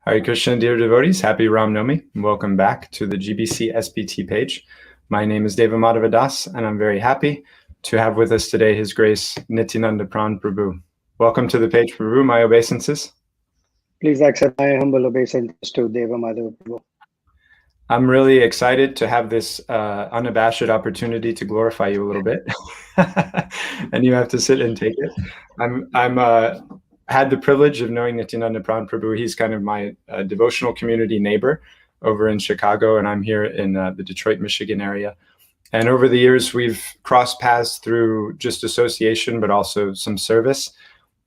Hare Krishna, dear devotees. Happy Ram Navami. Welcome back to the GBC SPT page. My name is Deva Madhava Das, and I'm very happy to have with us today His Grace Nityananda Pran Prabhu. Welcome to the page, Prabhu. My obeisances. Please accept my humble obeisances to Deva Madhava Prabhu. I'm really excited to have this unabashed opportunity to glorify you a little bit, and you have to sit and take it. I'm had the privilege of knowing Nityananda Pran Prabhu. He's kind of my devotional community neighbor over in Chicago, and I'm here in the Detroit, Michigan area. And over the years, we've crossed paths through just association, but also some service.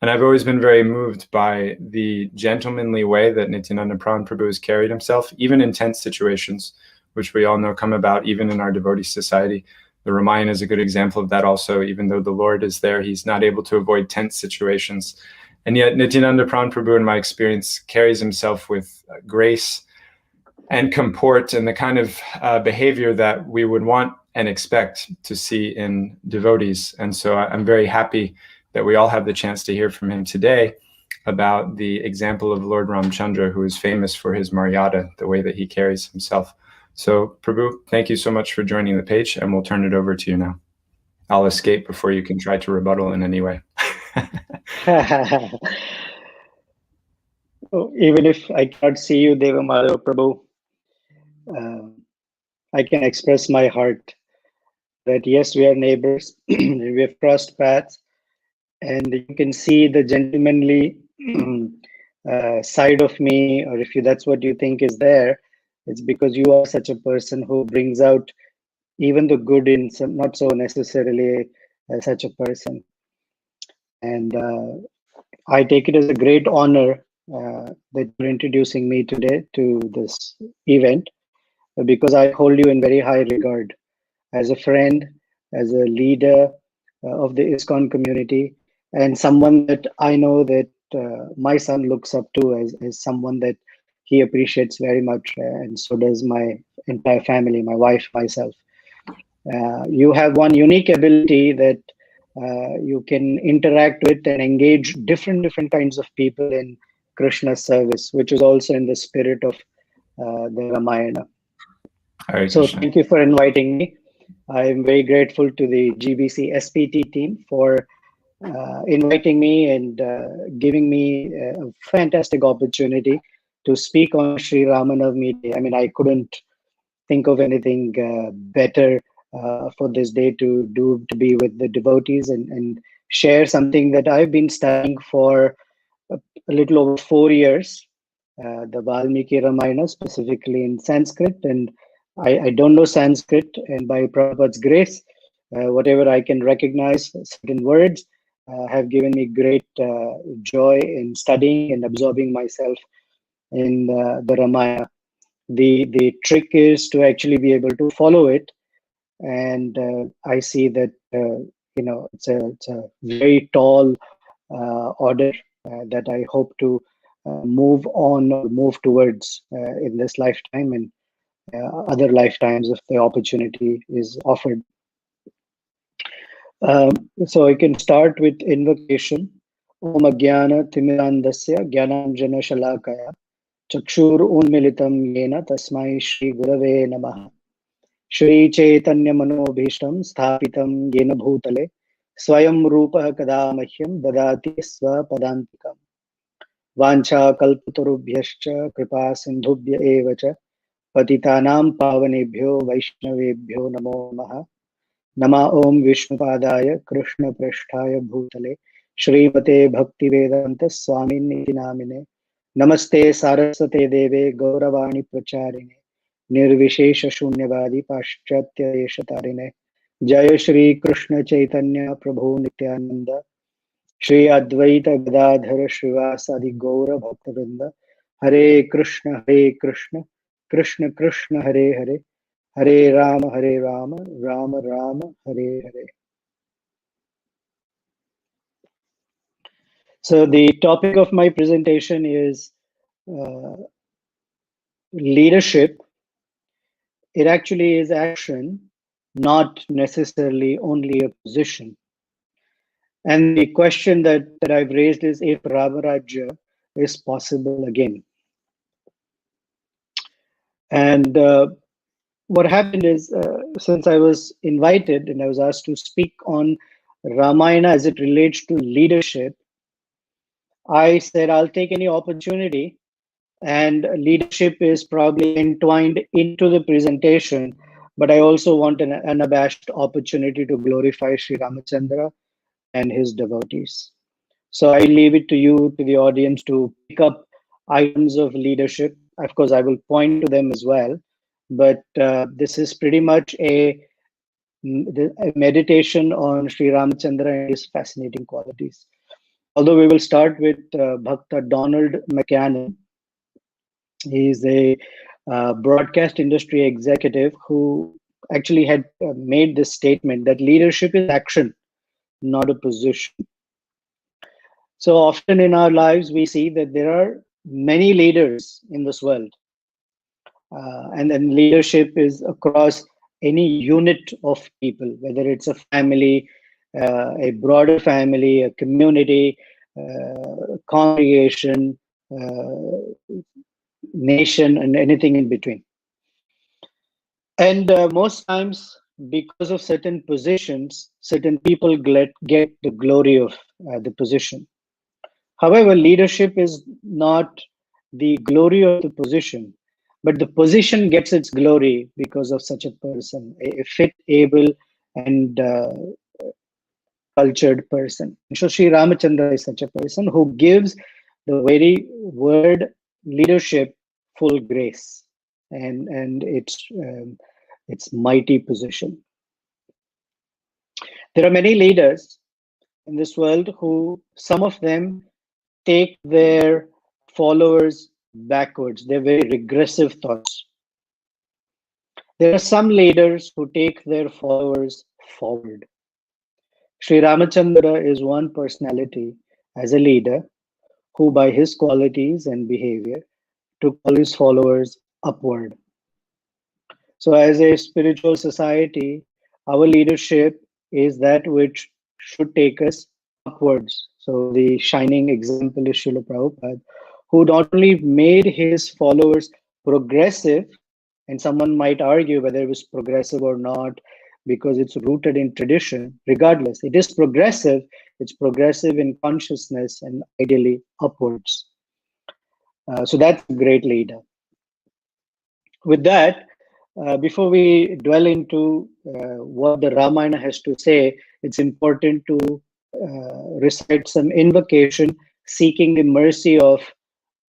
And I've always been very moved by the gentlemanly way that Nityananda Pran Prabhu has carried himself, even in tense situations, which we all know come about even in our devotee society. The Ramayana is a good example of that also. Even though the Lord is there, he's not able to avoid tense situations. And yet Nityananda Pran Prabhu, in my experience, carries himself with grace and comport and the kind of behavior that we would want and expect to see in devotees. And so I'm very happy that we all have the chance to hear from him today about the example of Lord Ramchandra, who is famous for his maryada, the way that he carries himself. So Prabhu, thank you so much for joining the page, and we'll turn it over to you now. I'll escape before you can try to rebuttal in any way. Even if I cannot see you, Deva Madhava Prabhu, I can express my heart that yes, we are neighbors, we have crossed paths, and you can see the gentlemanly side of me, or if that's what you think is there, it's because you are such a person who brings out even the good in some, not so necessarily such a person. And I take it as a great honor that you're introducing me today to this event, because I hold you in very high regard as a friend, as a leader of the ISKCON community, and someone that I know that my son looks up to as someone that he appreciates very much, and so does my entire family, my wife, myself. You have one unique ability that you can interact with and engage different kinds of people in Krishna's service, which is also in the spirit of the Ramayana. So thank you for inviting me. I am very grateful to the GBC SPT team for inviting me and giving me a fantastic opportunity to speak on Sri Ramanavami Day. I mean, I couldn't think of anything better for this day to be with the devotees and share something that I've been studying for a little over 4 years, the Valmiki Ramayana, specifically in Sanskrit. And I don't know Sanskrit, and by Prabhupada's grace, whatever I can recognize, certain words have given me great joy in studying and absorbing myself in the Ramayana. The trick is to actually be able to follow it, and I see that it's a very tall order that I hope to move on or move towards in this lifetime and other lifetimes if the opportunity is offered. So I can start with invocation. Om Agyana Timirandasya Gyananjana Shalakaya Chakshur Unmilitam Yena Tasmai Shri Gurave Namaha. Shri Chaitanya Manobhishtam Sthapitam Yena Bhutale Swayam Rupa Kada Mahyam Dadati Swapadantikam. Vancha Kalpatarubhyascha Kripa Sindhubhya Evacha Patitanam Pavanebhyo Vaishnavebhyo Namo Namaha. Nama Om Vishnupadaya Krishna Prasthaya Bhutale Srimate Bhaktivedanta Swaminiti Namine Namaste Saraswate Deve Gauravani Pracharine Nirvishesha Shunyavadi Paschatya Deshatarine Jaya Shri Krishna Chaitanya Prabhu Nityananda Shri Advaita Gadadhara Srivasadi Gaura Bhaktavinda Hare Krishna Krishna Krishna Hare Hare Hare Rama, Rama Rama, Hare Hare. So the topic of my presentation is leadership. It actually is action, not necessarily only a position. And the question that I've raised is if Ramarajya is possible again. And what happened is, since I was invited and I was asked to speak on Ramayana as it relates to leadership, I said I'll take any opportunity, and leadership is probably entwined into the presentation, but I also want an unabashed opportunity to glorify Sri Ramachandra and his devotees. So I leave it to you, to the audience, to pick up items of leadership. Of course, I will point to them as well, but this is pretty much a meditation on Sri Ramachandra and his fascinating qualities. Although we will start with Bhakta Donald McCannon. He is a broadcast industry executive who actually had made this statement that leadership is action, not a position. So often in our lives, we see that there are many leaders in this world. And then leadership is across any unit of people, whether it's a family, a broader family, a community, congregation, nation, and anything in between. And most times, because of certain positions, certain people get the glory of the position. However, leadership is not the glory of the position, but the position gets its glory because of such a person, a fit, able, and cultured person. So Sri Ramachandra is such a person who gives the very word leadership full grace and its mighty position. There are many leaders in this world who, some of them take their followers backwards. They're very regressive thoughts. There are some leaders who take their followers forward. Sri Ramachandra is one personality as a leader who, by his qualities and behavior, took all his followers upward. So, as a spiritual society, our leadership is that which should take us upwards. So, the shining example is Srila Prabhupada, who not only made his followers progressive, and someone might argue whether it was progressive or not because it's rooted in tradition. Regardless, it is progressive. It's progressive in consciousness and ideally upwards. So that's a great leader. With that, before we dwell into what the Ramayana has to say, it's important to recite some invocation seeking the mercy of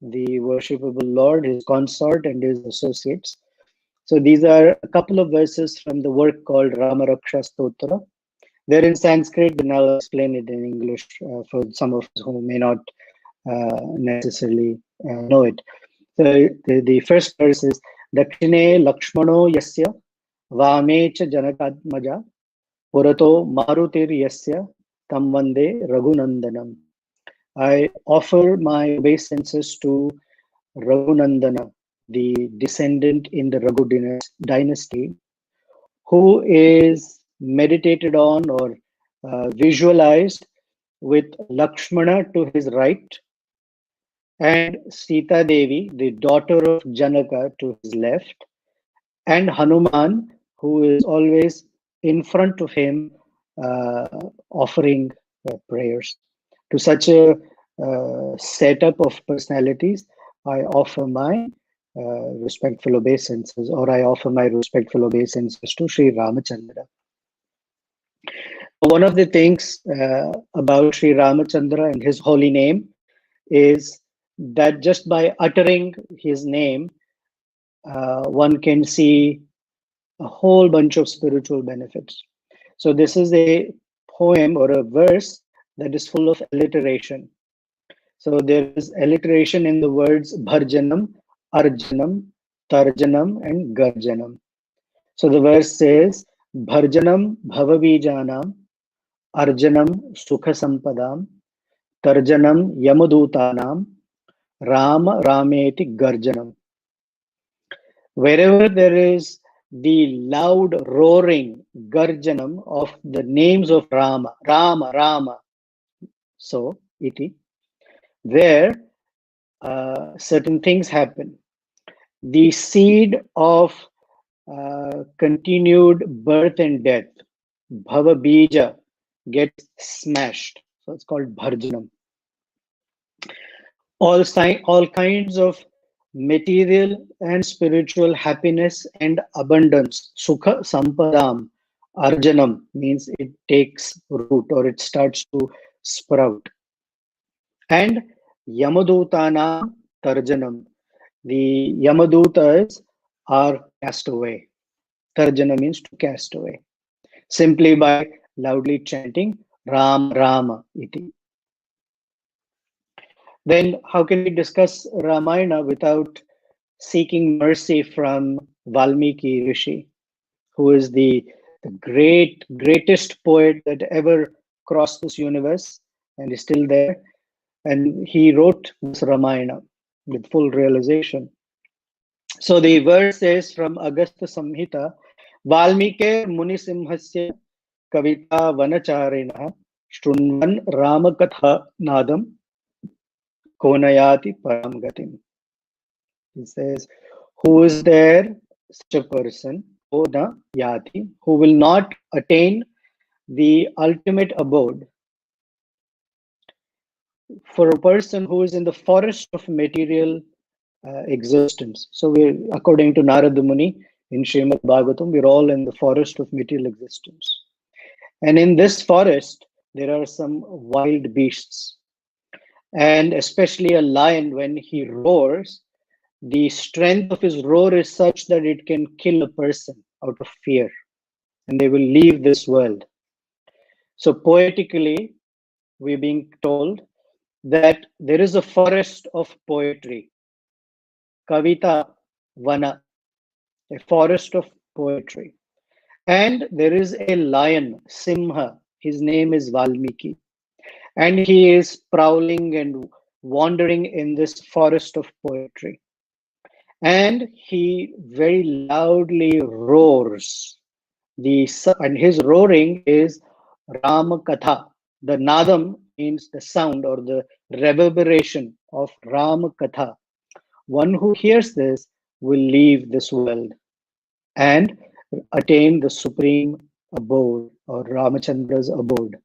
the worshipable Lord, his consort, and his associates. So these are a couple of verses from the work called Rama Raksha Stotra. They're in Sanskrit, and I'll explain it in English for some of us who may not necessarily know it. So the first verse is Dakshine Lakshmano Yasya Vame Cha Janakatmaja Purato Marutir Yasya Tam Vande Raghunandanam. I offer my obeisances to Raghunandana, the descendant in the Raghu dynasty, who is meditated on or visualized with Lakshmana to his right and Sita Devi, the daughter of Janaka, to his left, and Hanuman, who is always in front of him offering prayers. To such a setup of personalities, I offer my respectful obeisances, or I offer my respectful obeisances to Sri Ramachandra. One of the things about Sri Ramachandra and his holy name is that just by uttering his name, one can see a whole bunch of spiritual benefits. So this is a poem or a verse that is full of alliteration. So there is alliteration in the words Bharjanam, Arjanam, Tarjanam, and Garjanam. So the verse says, Bharjanam Bhavabijanam, Arjanam Sukha Sampadam, Tarjanam Yamadutanam, Rama Rameti Garjanam. Wherever there is the loud roaring Garjanam of the names of Rama, Rama, Rama, so iti, there certain things happen. the seed of continued birth and death, bhava bija, gets smashed. So it's called bharjanam. All kinds of material and spiritual happiness and abundance, sukha sampadam, arjanam, means it takes root or it starts to sprout. And Yamadutana Tarjanam. The Yamadutas are cast away. Tarjana means to cast away. Simply by loudly chanting Ram Rama iti. Then how can we discuss Ramayana without seeking mercy from Valmiki Rishi, who is the greatest poet that ever crossed this universe and is still there? And he wrote this Ramayana with full realization. So the verse says from Agastya Samhita, Valmike Munisimhasya Kavita Vanacharina Shrunvan Ramakatha Nadam Konayati Param Gatim. He says, who is there such a person, Kona Yati, who will not attain the ultimate abode? For a person who is in the forest of material existence. So we're, according to Narada Muni in Srimad Bhagavatam, we're all in the forest of material existence. And in this forest, there are some wild beasts. And especially a lion, when he roars, the strength of his roar is such that it can kill a person out of fear, and they will leave this world. So poetically, we're being told that there is a forest of poetry, Kavita Vana, a forest of poetry. And there is a lion, Simha. His name is Valmiki. And he is prowling and wandering in this forest of poetry. And he very loudly roars. And his roaring is Rama Katha. The nadam means the sound or the reverberation of Rama Katha. One who hears this will leave this world and attain the supreme abode or Ramachandra's abode.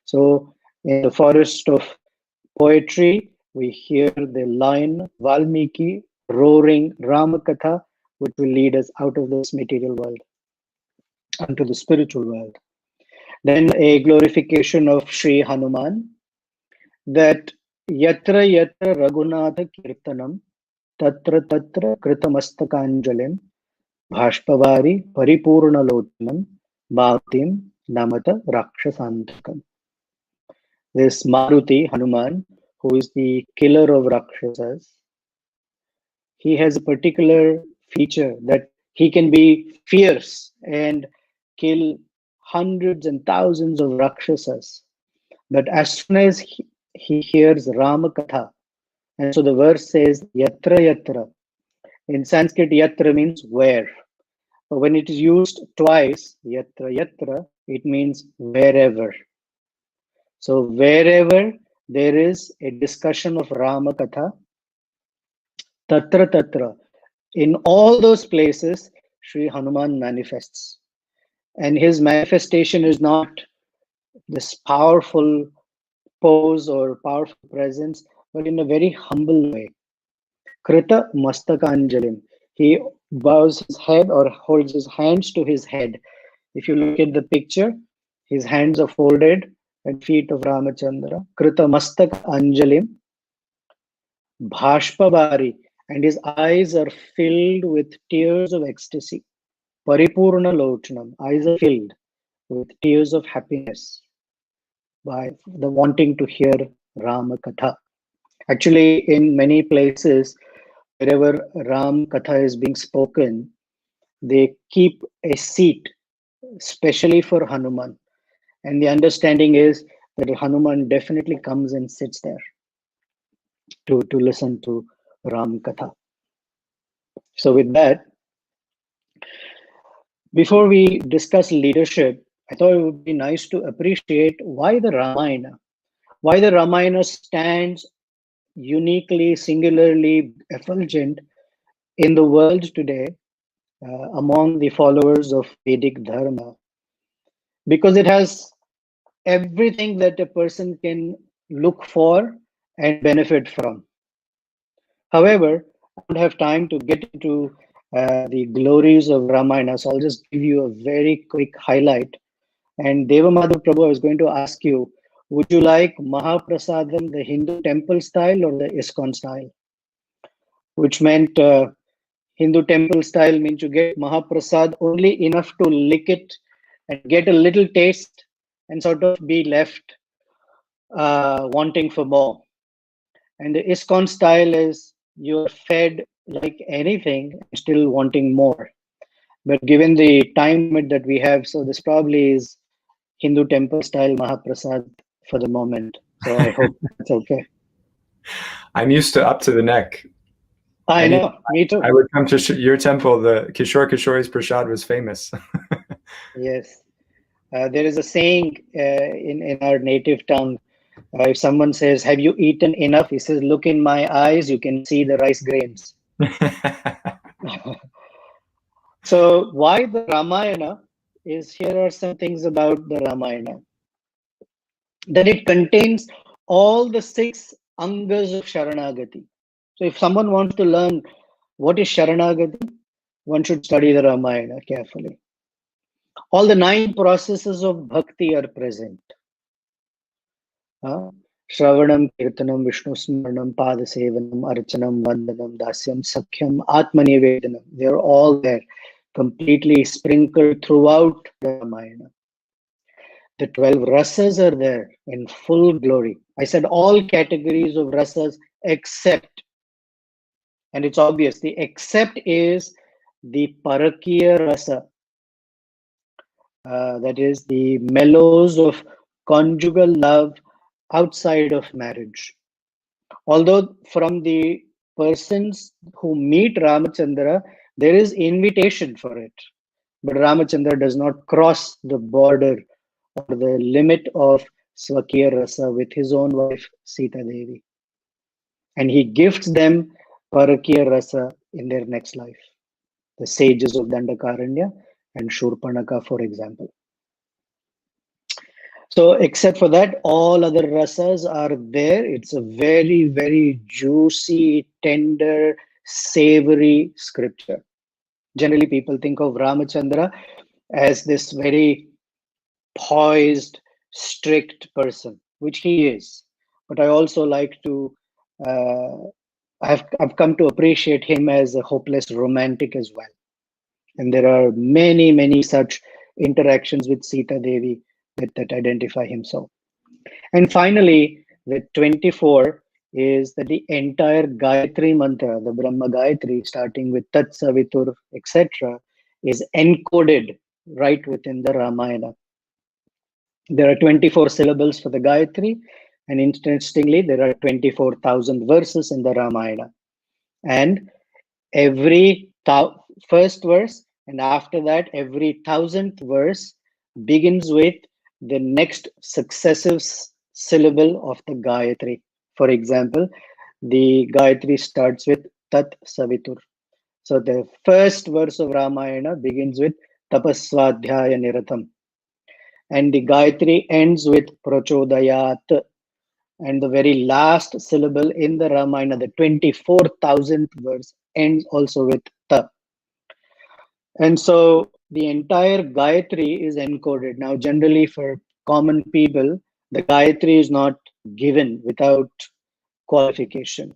So in the forest of poetry, we hear the line Valmiki roaring Ramakatha, which will lead us out of this material world onto the spiritual world. Then a glorification of Sri Hanuman, that Yatra Yatra Raghunatha Kirtanam Tatra Tatra Kritamastakanjalim Bhashpavari Paripurnalotanam Bhaktim Namata Rakshasantakam. This Maruti Hanuman, who is the killer of Rakshasas, he has a particular feature that he can be fierce and kill hundreds and thousands of Rakshasas. But as soon as he hears Ramakatha, and so the verse says Yatra Yatra. In Sanskrit, Yatra means where. But when it is used twice, Yatra Yatra, it means wherever. So wherever there is a discussion of Ramakatha, Tatra Tatra, in all those places, Sri Hanuman manifests. And his manifestation is not this powerful pose or powerful presence, but in a very humble way. Krita Mastakanjalim. He bows his head or holds his hands to his head. If you look at the picture, his hands are folded at feet of Ramachandra. Krita Mastak Anjalim. Bhashpabari. And his eyes are filled with tears of ecstasy. Paripurna Lochanam. Eyes are filled with tears of happiness by the wanting to hear Rama Katha. Actually, in many places, wherever Ram Katha is being spoken, they keep a seat specially for Hanuman. And the understanding is that Hanuman definitely comes and sits there to listen to Ram Katha. So with that, before we discuss leadership, I thought it would be nice to appreciate why the Ramayana stands uniquely, singularly effulgent in the world today among the followers of Vedic Dharma, because it has everything that a person can look for and benefit from. However, I don't have time to get into the glories of Ramayana, so I'll just give you a very quick highlight. And Devamadhu Prabhu, I was going to ask you, would you like Mahaprasadam, the Hindu temple style or the ISKCON style? Which meant Hindu temple style means you get Mahaprasad only enough to lick it and get a little taste and sort of be left wanting for more. And the ISKCON style is you're fed like anything and still wanting more. But given the time limit that we have, so this probably is Hindu temple style Mahaprasad for the moment. So I hope it's okay. I'm used to up to the neck. I know, me too. I would come to your temple. The Kishore Kishori's Prasad was famous. Yes. There is a saying in our native tongue. If someone says, "Have you eaten enough?" He says, "Look in my eyes, you can see the rice grains." So why the Ramayana is, here are some things about the Ramayana. That it contains all the 6 angas of Sharanagati. So if someone wants to learn what is Sharanagati, one should study the Ramayana carefully. All the 9 processes of bhakti are present. Shravanam, Kirtanam, Vishnu Smaranam, Padasevanam, Archanam, Vandanam, Dasyam, Sakhyam, Atmanivedanam. They're all there, completely sprinkled throughout the Ramayana. The 12 rasas are there in full glory. I said all categories of rasas except, and it's obvious, the except is the Parakiya rasa. That is the mellows of conjugal love outside of marriage. Although from the persons who meet Ramachandra, there is invitation for it. But Ramachandra does not cross the border or the limit of Swakiya Rasa with his own wife Sita Devi. And he gifts them Parakiya Rasa in their next life. The sages of Dandakaranya and Shurpanaka, for example. So except for that, all other rasas are there. It's a very, very juicy, tender, savory scripture. Generally, people think of Ramachandra as this very poised, strict person, which he is. But I also like to, I've come to appreciate him as a hopeless romantic as well. And there are many, many such interactions with Sita Devi that identify him so. And finally, the 24 is that the entire Gayatri mantra, the Brahma Gayatri, starting with Tat Savitur, etc., is encoded right within the Ramayana. There are 24 syllables for the Gayatri, and interestingly, there are 24,000 verses in the Ramayana. And every first verse, and after that, every 1000th verse begins with the next successive syllable of the Gayatri. For example, the Gayatri starts with Tat Savitur. So the first verse of Ramayana begins with Tapaswadhyaya Niratam. And the Gayatri ends with Prachodayat. And the very last syllable in the Ramayana, the 24,000th verse, ends also with Ta. And so the entire Gayatri is encoded. Now, generally for common people, the Gayatri is not given without qualification.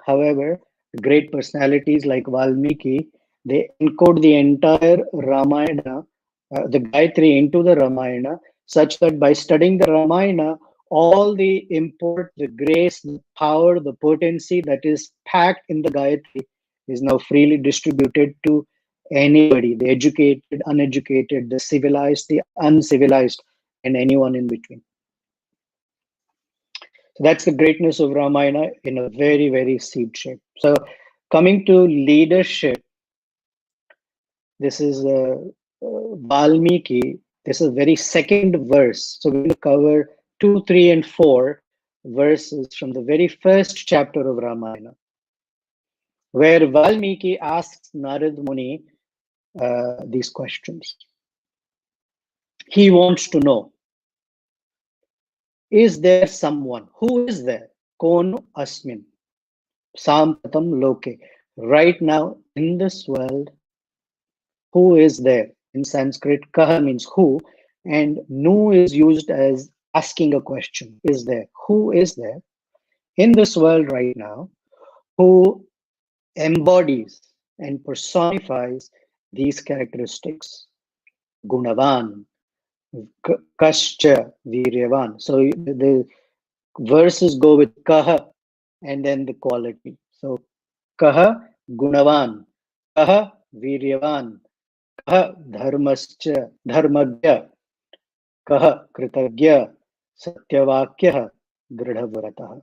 However, great personalities like Valmiki, they encode the entire Ramayana, the Gayatri into the Ramayana, such that by studying the Ramayana, all the import, the grace, the power, the potency that is packed in the Gayatri is now freely distributed to anybody, the educated, uneducated, the civilized, the uncivilized, and anyone in between. So that's the greatness of Ramayana in a very, very seed shape. So coming to leadership, this is Valmiki. This is very second verse. So we're going to cover 2, 3, and 4 verses from the very first chapter of Ramayana. where Valmiki asks Narad Muni these questions. He wants to know, is there someone? Who is there? Kono asmin. Sampatam loke. Right now in this world, who is there? In Sanskrit, kaha means who, and nu is used as asking a question. Is there? Who is there in this world right now who embodies and personifies these characteristics? Gunavan, kascha, viryavan. So the verses go with kaha and then the quality. So kaha, gunavan, kaha, viryavan, kaha, dharmascha, dharmagya, kaha, kritagya, satyavakya, dridhavratah.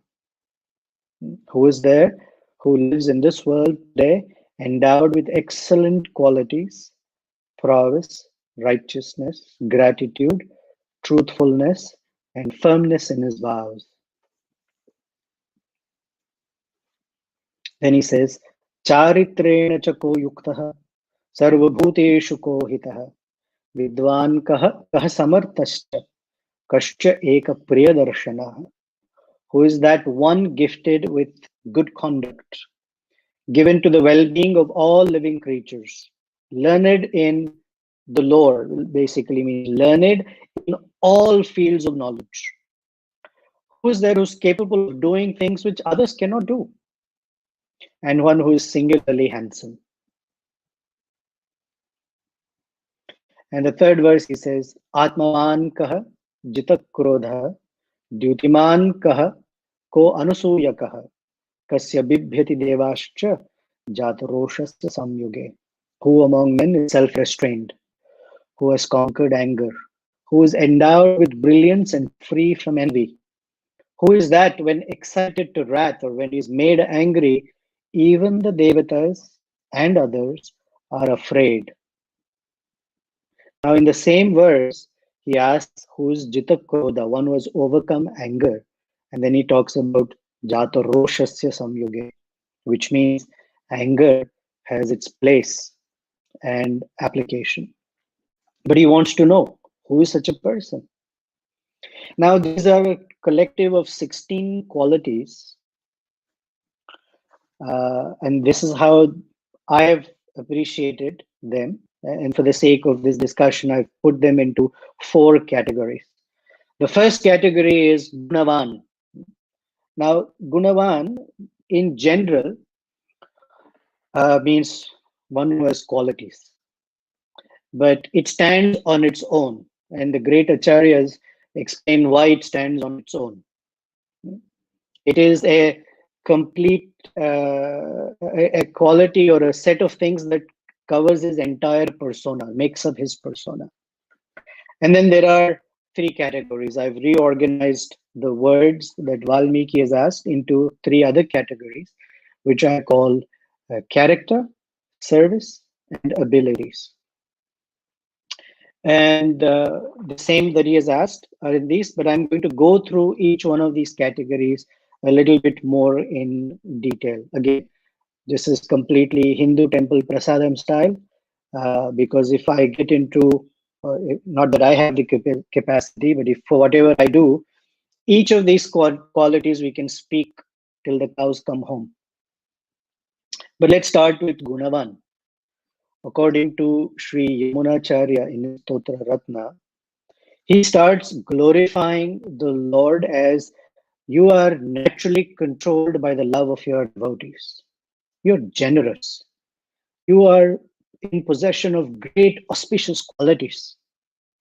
Who is there, who lives in this world today, endowed with excellent qualities, prowess, righteousness, gratitude, truthfulness, and firmness in his vows. Then he says, Charitrena chako yuktaha, sarvabhuteshu kohitaha, vidwan kaha samartascha, kascha eka priyadarshana. Who is that one gifted with good conduct, given to the well-being of all living creatures, learned in the lore, basically means learned in all fields of knowledge. Who is there who's capable of doing things which others cannot do? And one who is singularly handsome. And the third verse he says, Atmavan kaha jitak krodha, dyutiman kaha ko anusuya kaha, kasya bibhyati devascha jataroshasya samyuge. Who among men is self-restrained, who has conquered anger, who is endowed with brilliance and free from envy? Who is that when excited to wrath or when he is made angry, even the devatas and others are afraid? Now, in the same verse, he asks, who is Jita Krodha, one who has overcome anger. And then he talks about Jata Roshasya Samyuge, which means anger has its place and application. But he wants to know, who is such a person? Now, these are a collective of 16 qualities. And this is how I have appreciated them. And for the sake of this discussion, I've put them into 4 categories. The first category is Gunavan. Now, Gunavan in general means one who has qualities, but it stands on its own. And the great acharyas explain why it stands on its own. It is a complete a quality or a set of things that covers his entire persona, makes up his persona. And then there are 3 categories. I've reorganized the words that Valmiki has asked into 3 other categories, which I call character, service, and abilities. And the same that he has asked are in these, but I'm going to go through each one of these categories a little bit more in detail. Again, this is completely Hindu temple prasadam style, because if I get into, not that I have the capacity, but if for whatever I do, each of these qualities we can speak till the cows come home. But let's start with Gunavan. According to Sri Yamunacharya in his Stotra Ratna, he starts glorifying the Lord as you are naturally controlled by the love of your devotees. You're generous. You are in possession of great auspicious qualities.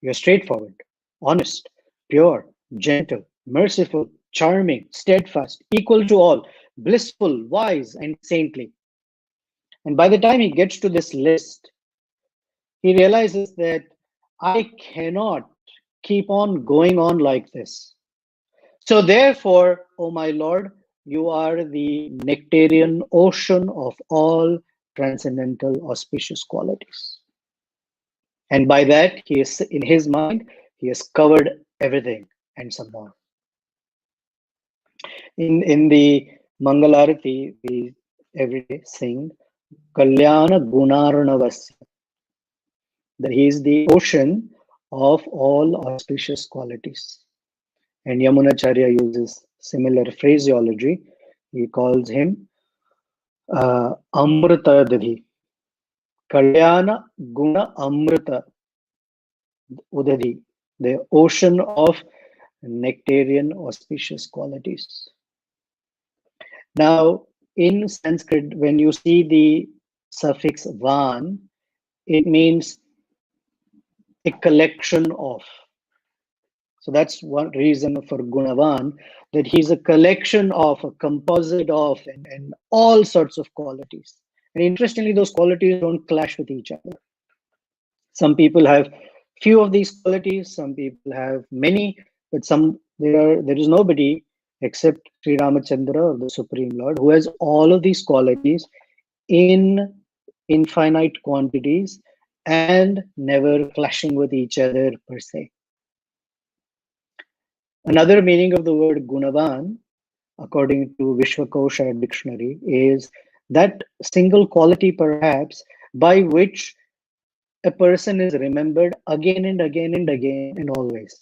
You're straightforward, honest, pure, gentle, merciful, charming, steadfast, equal to all, blissful, wise, and saintly. And by the time he gets to this list, he realizes that I cannot keep on going on like this. So therefore, O my Lord, you are the nectarian ocean of all transcendental auspicious qualities. And by that, he is in his mind, he has covered everything and some more. In the Mangalarati, we every day sing Kalyana Gunarnavasya, that he is the ocean of all auspicious qualities. And Yamunacharya uses similar phraseology. He calls him Amrutadhi, Kalyana Guna Amrita Udadhi, the ocean of nectarian auspicious qualities. Now, in Sanskrit, when you see the suffix van, it means a collection of. So that's one reason for Gunavan, that he's a collection of, a composite of, and all sorts of qualities. And interestingly, those qualities don't clash with each other. Some people have few of these qualities, some people have many, but there is nobody except Sri Ramachandra or the Supreme Lord who has all of these qualities in infinite quantities and never clashing with each other per se. Another meaning of the word Gunavan, according to Vishwakosha dictionary, is that single quality perhaps by which a person is remembered again and again and again and always.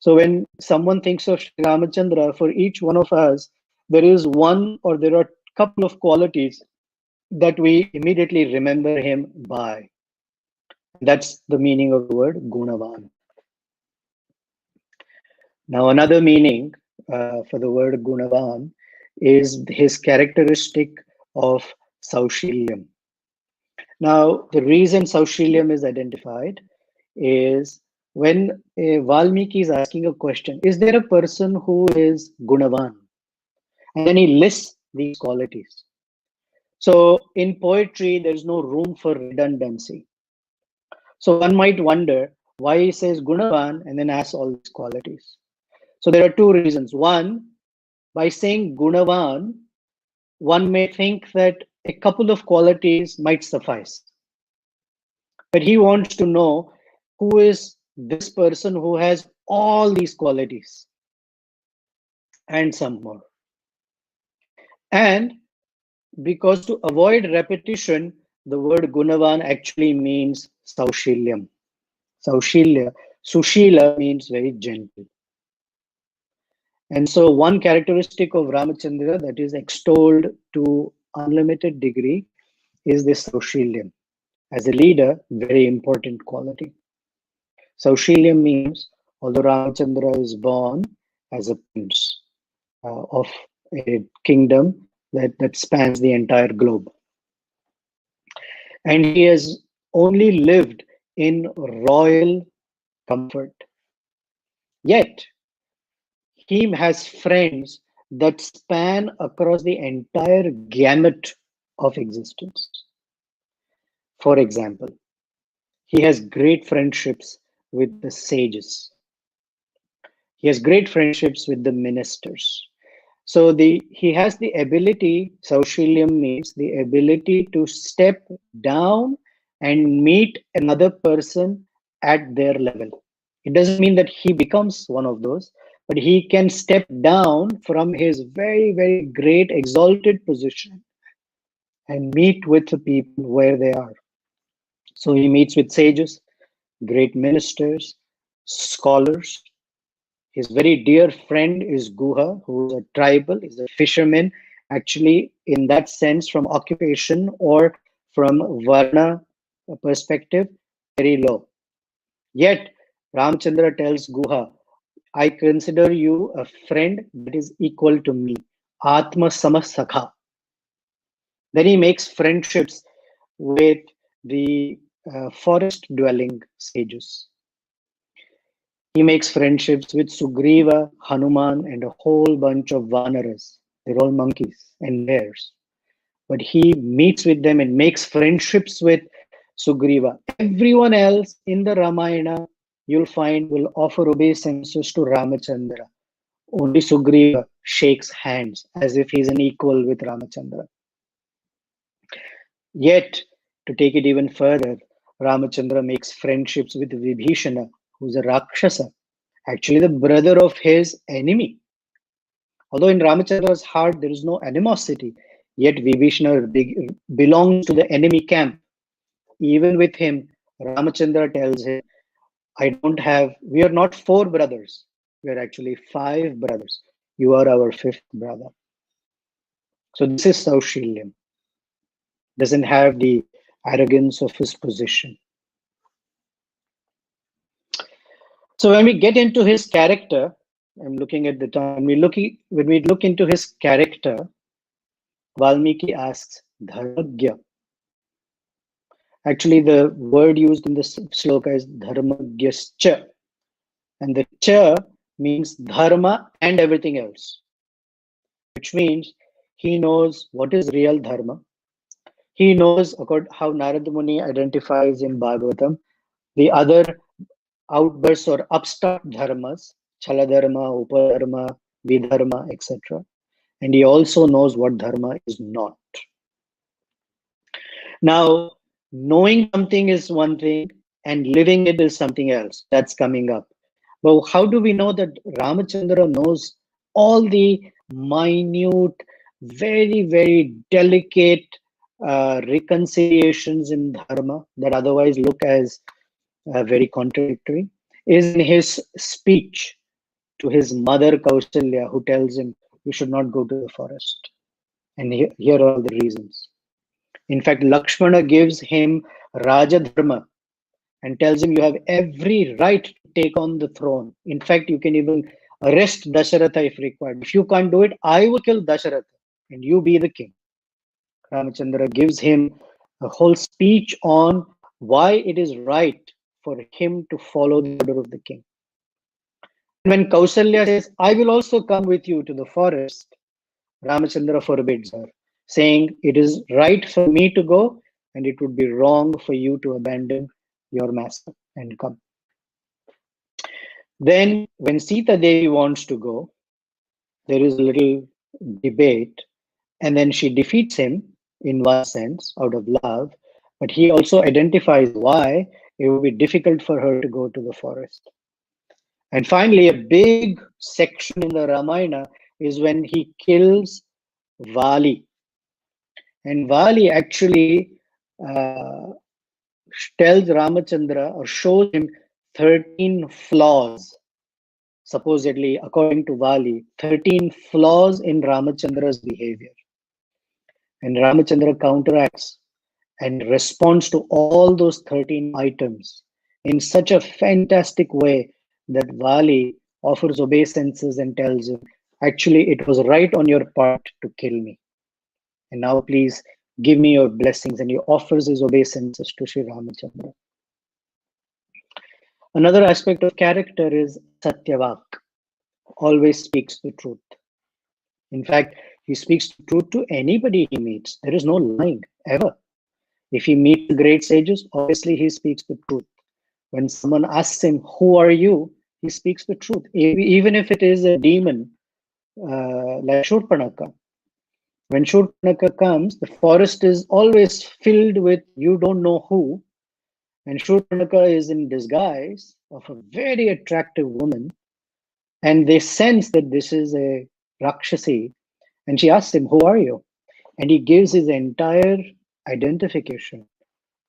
So when someone thinks of Sri Ramachandra, for each one of us, there is one or there are a couple of qualities that we immediately remember him by. That's the meaning of the word Gunavan. Now, another meaning for the word Gunavan is his characteristic of Saushilyam. Now, the reason Saushilyam is identified is when Valmiki is asking a question, is there a person who is Gunavan? And then he lists these qualities. So in poetry, there's no room for redundancy. So one might wonder why he says Gunavan and then asks all these qualities. So there are two reasons. One, by saying Gunavan, one may think that a couple of qualities might suffice. But he wants to know who is this person who has all these qualities and some more. And because to avoid repetition, the word Gunavan actually means Saushilyam. Saushilya, Sushila means very gentle. And so one characteristic of Ramachandra that is extolled to unlimited degree is this Saushilyam. As a leader, very important quality. Saushilyam means, although Ramachandra is born as a prince of a kingdom that spans the entire globe, and he has only lived in royal comfort, yet he has friends that span across the entire gamut of existence. For example, he has great friendships with the sages. He has great friendships with the ministers. So he has the ability, Saushilyam means the ability to step down and meet another person at their level. It doesn't mean that he becomes one of those, but he can step down from his very, very great exalted position and meet with the people where they are. So he meets with sages, great ministers, scholars. His very dear friend is Guha, who is a tribal, is a fisherman, actually, in that sense, from occupation or from Varna perspective, very low. Yet, Ramchandra tells Guha, I consider you a friend that is equal to me. Atma Samasakha. Then he makes friendships with the forest dwelling sages. He makes friendships with Sugriva, Hanuman, and a whole bunch of Vanaras. They're all monkeys and bears. But he meets with them and makes friendships with Sugriva. Everyone else in the Ramayana, you'll find, will offer obeisances to Ramachandra. Only Sugriva shakes hands as if he's an equal with Ramachandra. Yet, to take it even further, Ramachandra makes friendships with Vibhishana, who's a Rakshasa, actually the brother of his enemy. Although in Ramachandra's heart there is no animosity, Yet Vibhishana belongs to the enemy camp. Even with him, Ramachandra tells him, we are not four brothers. We are actually five brothers. You are our fifth brother. So this is Saushilyam. Doesn't have the arrogance of his position. So when we get into his character, I'm looking at the time, when we look into his character, Valmiki asks, Dharmagya. Actually, the word used in this sloka is Dharmagyascha. And the cha means dharma and everything else, which means he knows what is real dharma. He knows how Narada Muni identifies in Bhagavatam the other outbursts or upstart dharmas, chaladharma, upadharma, vidharma, etc. And he also knows what dharma is not. Now, knowing something is one thing and living it is something else. That's coming up. But how do we know that Ramachandra knows all the minute, very, very delicate reconciliations in dharma that otherwise look as very contradictory? Is in his speech to his mother Kausalya, who tells him, you should not go to the forest. And here are the reasons. In fact, Lakshmana gives him Raja Dharma and tells him you have every right to take on the throne. In fact, you can even arrest Dasharatha if required. If you can't do it, I will kill Dasharatha and you be the king. Ramachandra gives him a whole speech on why it is right for him to follow the order of the king. When Kausalya says, I will also come with you to the forest, Ramachandra forbids her, saying, it is right for me to go and it would be wrong for you to abandon your master and come. Then when Sita Devi wants to go, there is a little debate, and then she defeats him in one sense out of love, but he also identifies why it would be difficult for her to go to the forest. And finally, a big section in the Ramayana is when he kills Vali. And Vali actually tells Ramachandra or shows him 13 flaws, supposedly, according to Vali, 13 flaws in Ramachandra's behavior. And Ramachandra counteracts and responds to all those 13 items in such a fantastic way that Vali offers obeisances and tells him, actually, it was right on your part to kill me. And now please give me your blessings. And he offers his obeisances to Sri Ramachandra. Another aspect of character is Satyavak, always speaks the truth. In fact, he speaks the truth to anybody he meets. There is no lying, ever. If he meets great sages, obviously he speaks the truth. When someone asks him, who are you? He speaks the truth. Even if it is a demon, like Shurpanaka. When Shurpanaka comes, the forest is always filled with you don't know who. And Shurpanaka is in disguise of a very attractive woman. And they sense that this is a Rakshasi. And she asks him, who are you? And he gives his entire identification.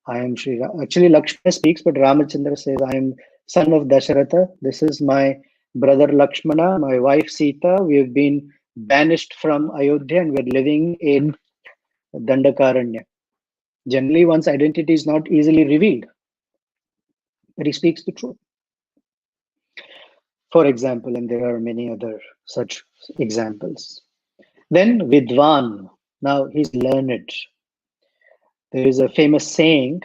I am Sri Actually, Lakshmana speaks, but Ramachandra says, I am son of Dasharatha. This is my brother Lakshmana, my wife Sita. We have been banished from Ayodhya and we're living in Dandakaranya. Generally, one's identity is not easily revealed, but he speaks the truth. For example, and there are many other such examples. Then Vidwan, now he's learned. There is a famous saying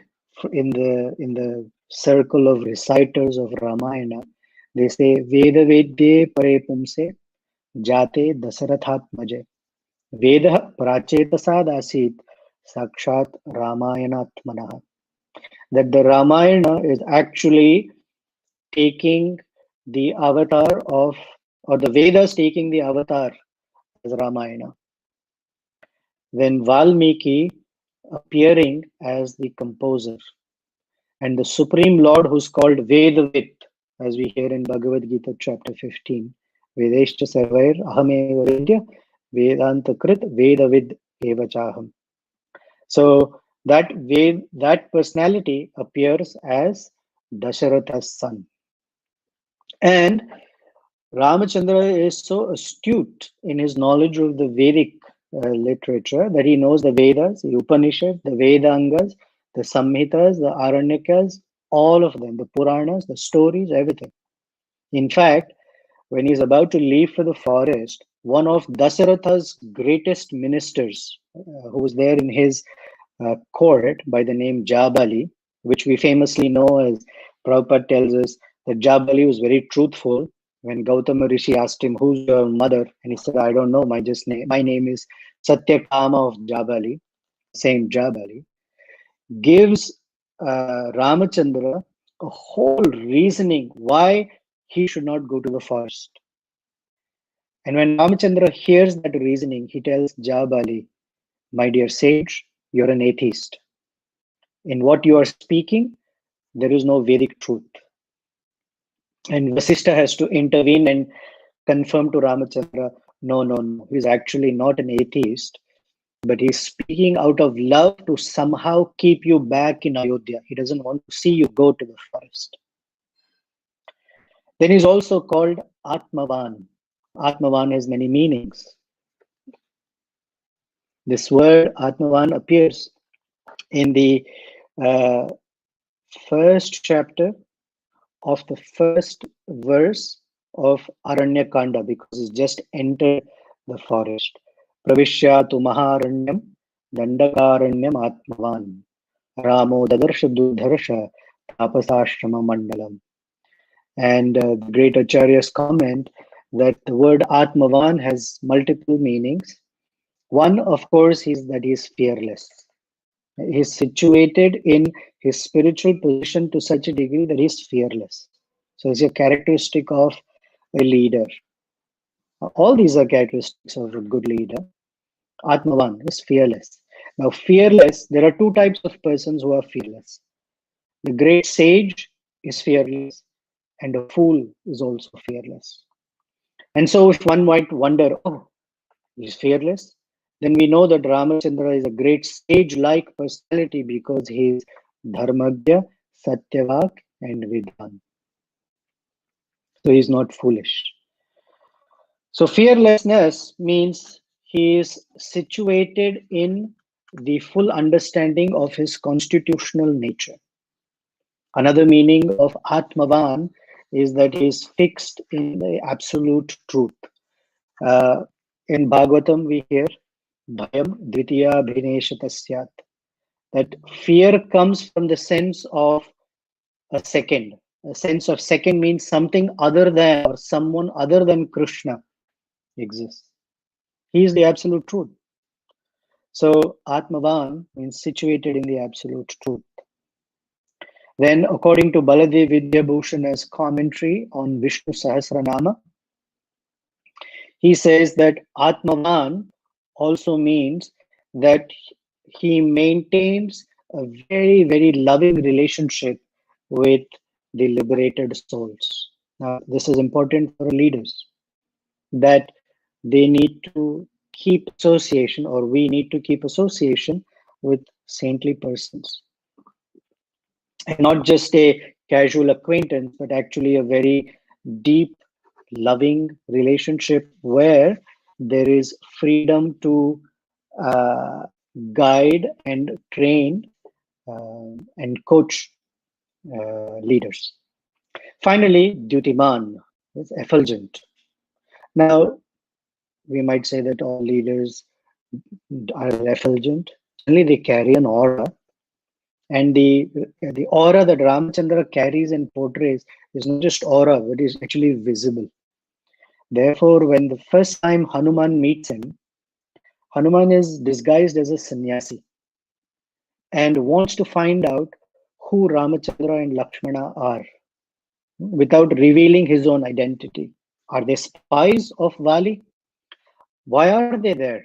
in the circle of reciters of Ramayana. They say, Veda Vedye Pare Pumse Jate Dasarathatmaje. Veda Prachetasad Asit Sakshat Ramayanatmanaha. That the Ramayana is actually taking the avatar of, or the Vedas taking the avatar as Ramayana. When Valmiki appearing as the composer and the Supreme Lord who's called Vedavid, as we hear in Bhagavad Gita chapter 15, Vedeshcha Sarvair Ahameva Vidya Vedanta Krit Vedavid evachaham. So that personality appears as Dasharatha's son. And Ramachandra is so astute in his knowledge of the Vedic literature that he knows the Vedas, the Upanishads, the Vedangas, the Samhitas, the Aranyakas, all of them, the Puranas, the stories, everything. In fact, when he's about to leave for the forest, one of Dasaratha's greatest ministers, who was there in his court by the name Jabali, which we famously know as Prabhupada tells us that Jabali was very truthful. When Gautama Rishi asked him, "Who's your mother?" and he said, "I don't know. My name is Satyakama of Jabali," same Jabali, gives Ramachandra a whole reasoning why he should not go to the forest. And when Ramachandra hears that reasoning, he tells Jabali, "My dear sage, you're an atheist. In what you are speaking, there is no Vedic truth." And Vasishtha has to intervene and confirm to Ramachandra, no, he's actually not an atheist, but he's speaking out of love to somehow keep you back in Ayodhya. He doesn't want to see you go to the forest. Then he's also called Atmavan. Atmavan has many meanings. This word Atmavan appears in the first chapter of the first verse of Aranya Kanda, because he's just entered the forest. Pravishyatu Maharanyam Dandakaranyam Atmavan Ramo Dadarsha Dudharsha Tapasashrama Mandalam. And the great Acharyas comment that the word Atmavan has multiple meanings. One, of course, is that he is fearless. He is situated in his spiritual position to such a degree that he is fearless. So it's a characteristic of a leader. All these are characteristics of a good leader. Atmavan is fearless. Now, fearless, there are two types of persons who are fearless. The great sage is fearless, and a fool is also fearless. And so if one might wonder, oh, he's fearless, then we know that Ramachandra is a great sage-like personality because he is Dharmagya, Satyavak, and Vidhan. So he's not foolish. So fearlessness means he is situated in the full understanding of his constitutional nature. Another meaning of Atmavan is that he is fixed in the absolute truth. In Bhagavatam, we hear Bhayam Dvitiya Bhineshatasyat, that fear comes from the sense of a second. A sense of second means something other than or someone other than Krishna exists. He is the absolute truth. So Atmavan means situated in the absolute truth. Then, according to Baladev Vidyabhushana's commentary on Vishnu Sahasranama, he says that Atmavan also means that he maintains a very, very loving relationship with the liberated souls. Now, this is important for leaders, that they need to keep association, or we need to keep association with saintly persons. And not just a casual acquaintance, but actually a very deep, loving relationship where there is freedom to guide and train and coach leaders. Finally, Dutiman is effulgent. Now, we might say that all leaders are effulgent. Only they carry an aura. And the aura that Ramachandra carries and portrays is not just aura, but is actually visible. Therefore, when the first time Hanuman meets him, Hanuman is disguised as a sannyasi and wants to find out who Ramachandra and Lakshmana are without revealing his own identity. Are they spies of Vali? Why are they there?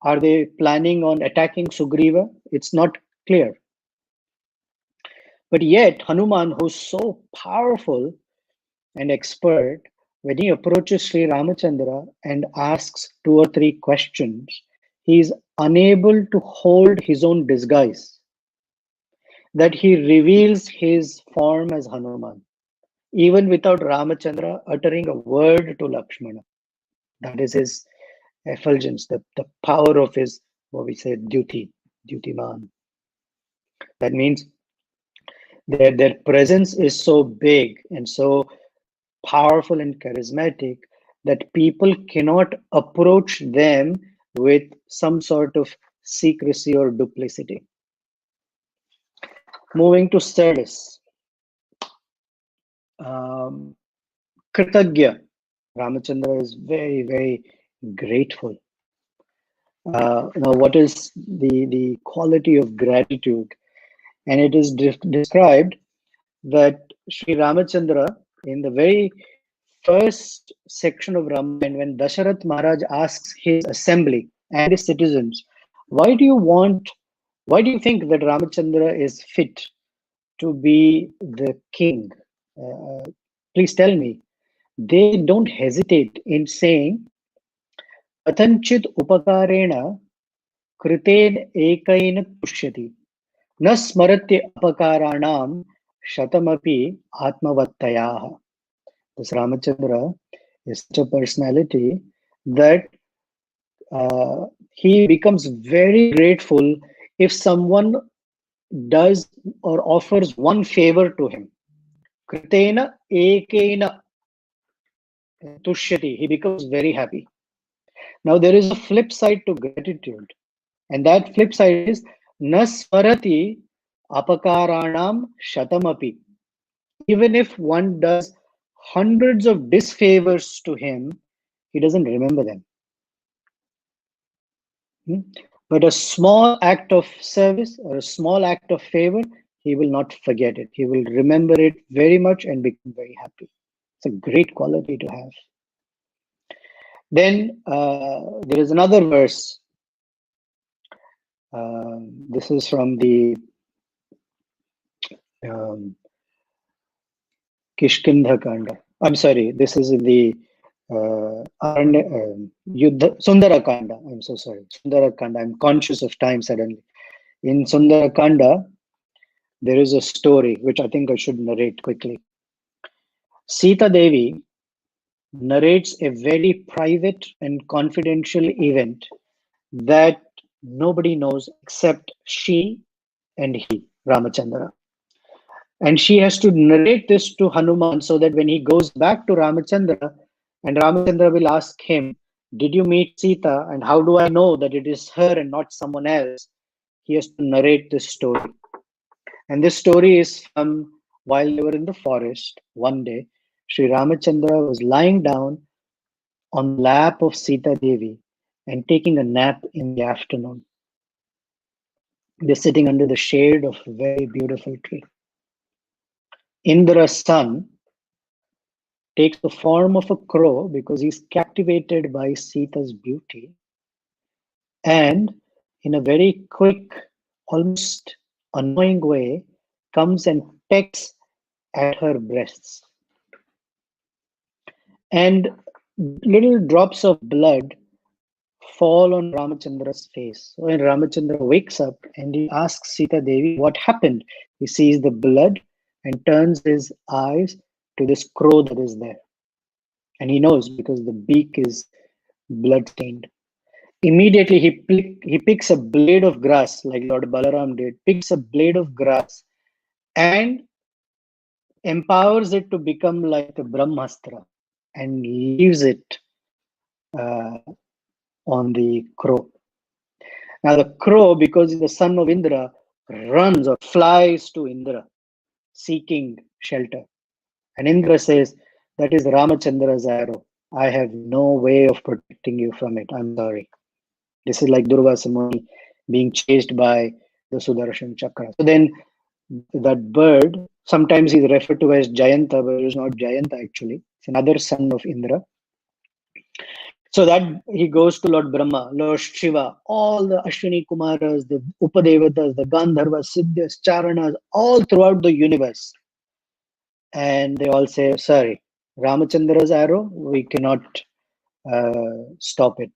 Are they planning on attacking Sugriva? It's not clear. But yet, Hanuman, who's so powerful and expert, when he approaches Sri Ramachandra and asks 2 or 3 questions, he's unable to hold his own disguise, that he reveals his form as Hanuman, even without Ramachandra uttering a word to Lakshmana. That is his effulgence, the power of his, what we say, duty man. That means their presence is so big and so powerful and charismatic that people cannot approach them with some sort of secrecy or duplicity. Moving to service. Kritagya. Ramachandra is very, very grateful. Now, what is the quality of gratitude? And it is described that Sri Ramachandra, in the very first section of Ramayana, when Dasharath Maharaj asks his assembly and his citizens, why do you think that Ramachandra is fit to be the king? Please tell me. They don't hesitate in saying, Katanchit upakarena kriten ekaina tushyati, na smaratya apakaranam shatamapi atmavattayaha. This Ramachandra is such a personality that he becomes very grateful if someone does or offers one favor to him. Kritena ekena tushyati. He becomes very happy. Now there is a flip side to gratitude, and that flip side is nasmarati apakaranam shatamapi. Even if one does hundreds of disfavors to him, he doesn't remember them. But a small act of service or a small act of favor, he will not forget it. He will remember it very much and become very happy. It's a great quality to have. Then there is another verse. This is from the Kishkindha Kanda. I'm sorry, this is in the Sundara Kanda. I'm so sorry. Sundara Kanda. I'm conscious of time suddenly. In Sundara Kanda, there is a story which I think I should narrate quickly. Sita Devi narrates a very private and confidential event that nobody knows except she and he, Ramachandra. And she has to narrate this to Hanuman so that when he goes back to Ramachandra, and Ramachandra will ask him, did you meet Sita? And how do I know that it is her and not someone else? He has to narrate this story. And this story is from while they were in the forest. One day, Sri Ramachandra was lying down on the lap of Sita Devi and taking a nap in the afternoon. They're sitting under the shade of a very beautiful tree. Indra's son takes the form of a crow because he's captivated by Sita's beauty, and in a very quick, almost annoying way, comes and pecks at her breasts. And little drops of blood fall on Ramachandra's face. So when Ramachandra wakes up and he asks Sita Devi what happened, he sees the blood and turns his eyes to this crow that is there. And he knows because the beak is blood-stained. Immediately he picks a blade of grass, like Lord Balaram did, picks a blade of grass and empowers it to become like a Brahmastra and leaves it on the crow. Now the crow, because he's the son of Indra, runs or flies to Indra, seeking shelter. And Indra says, that is Ramachandra's arrow. I have no way of protecting you from it. I'm sorry. This is like Durvasa Muni being chased by the Sudarshan Chakra. So then that bird, sometimes he's referred to as Jayanta, but it is not Jayanta actually. It's another son of Indra. So that he goes to Lord Brahma, Lord Shiva, all the Ashwini Kumaras, the Upadevatas, the Gandharvas, Siddhas, Charanas, all throughout the universe. And they all say, sorry, Ramachandra's arrow, we cannot stop it.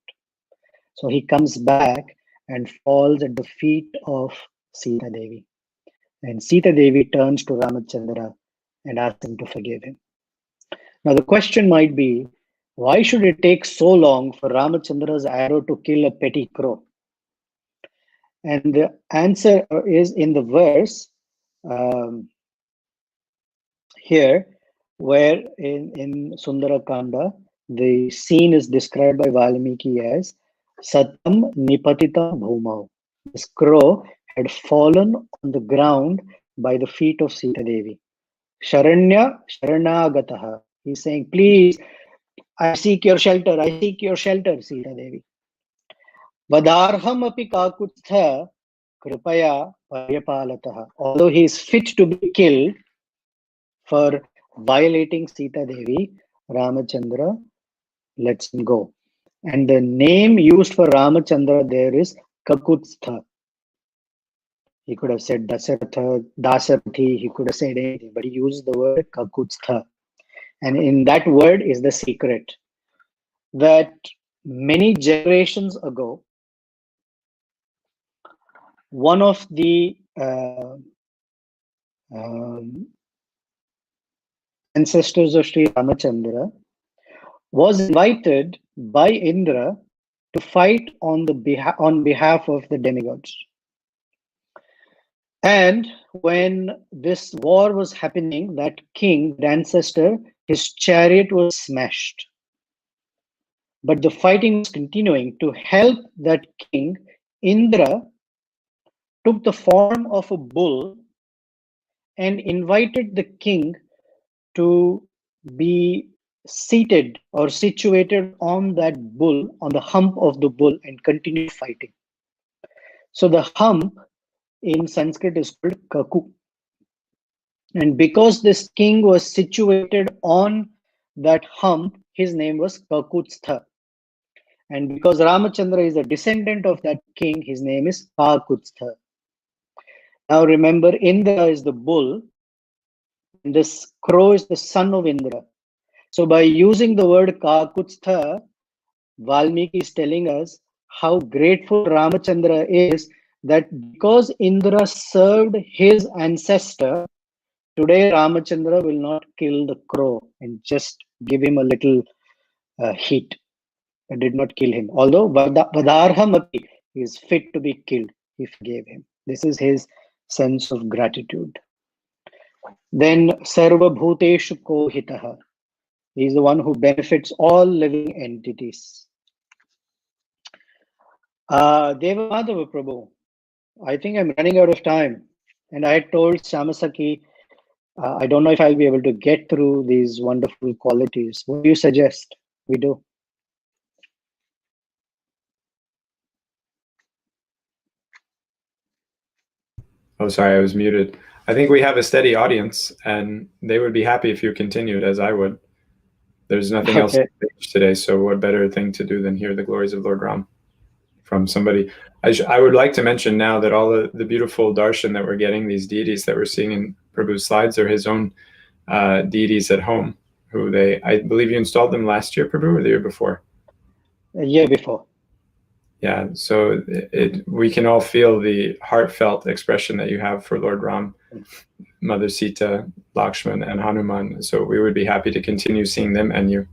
So he comes back and falls at the feet of Sita Devi. And Sita Devi turns to Ramachandra and asks him to forgive him. Now, the question might be, why should it take so long for Ramachandra's arrow to kill a petty crow? And the answer is in the verse here, where in Sundarakanda, the scene is described by Valmiki as Satam Nipatita Bhumau. This crow had fallen on the ground by the feet of Sita Devi. Sharanya Sharanagataha. He's saying, please, I seek your shelter, I seek your shelter, Sita Devi. Vadarham api kakutha kripaya paryapalataha. Although he is fit to be killed for violating Sita Devi, Ramachandra lets him go. And the name used for Ramachandra there is Kakutstha. He could have said Dasaratha, Dasarathi, he could have said anything, but he used the word Kakutstha. And in that word is the secret that many generations ago, one of the ancestors of Sri Ramachandra was invited by Indra to fight on behalf of the demigods. And when this war was happening, that king, the ancestor, his chariot was smashed. But the fighting was continuing. To help that king, Indra took the form of a bull and invited the king to be seated or situated on that bull, on the hump of the bull, and continue fighting. So the hump in Sanskrit is called Kaku. And because this king was situated on that hump, his name was Kakutstha. And because Ramachandra is a descendant of that king, his name is Kakutstha. Now remember, Indra is the bull, and this crow is the son of Indra. So by using the word Kakutstha, Valmiki is telling us how grateful Ramachandra is that because Indra served his ancestor, today Ramachandra will not kill the crow and just give him a little heat. It did not kill him. Although Vadarhamapi is fit to be killed, he forgave him. This is his sense of gratitude. Then Sarva Bhuteshu Kohitaha. He is the one who benefits all living entities. Deva Madhava Prabhu, I think I'm running out of time. And I had told Shamasaki, I don't know if I'll be able to get through these wonderful qualities. What do you suggest we do? Oh, sorry, I was muted. I think we have a steady audience, and they would be happy if you continued, as I would. There's nothing else to teach today, so what better thing to do than hear the glories of Lord Ram from somebody. I would like to mention now that all the beautiful darshan that we're getting, these deities that we're seeing in Prabhu's slides, are his own deities at home, who I believe you installed them last year, Prabhu, or the year before? A year before. Yeah, so we can all feel the heartfelt expression that you have for Lord Ram, Mother Sita, Lakshman, and Hanuman. So we would be happy to continue seeing them and you.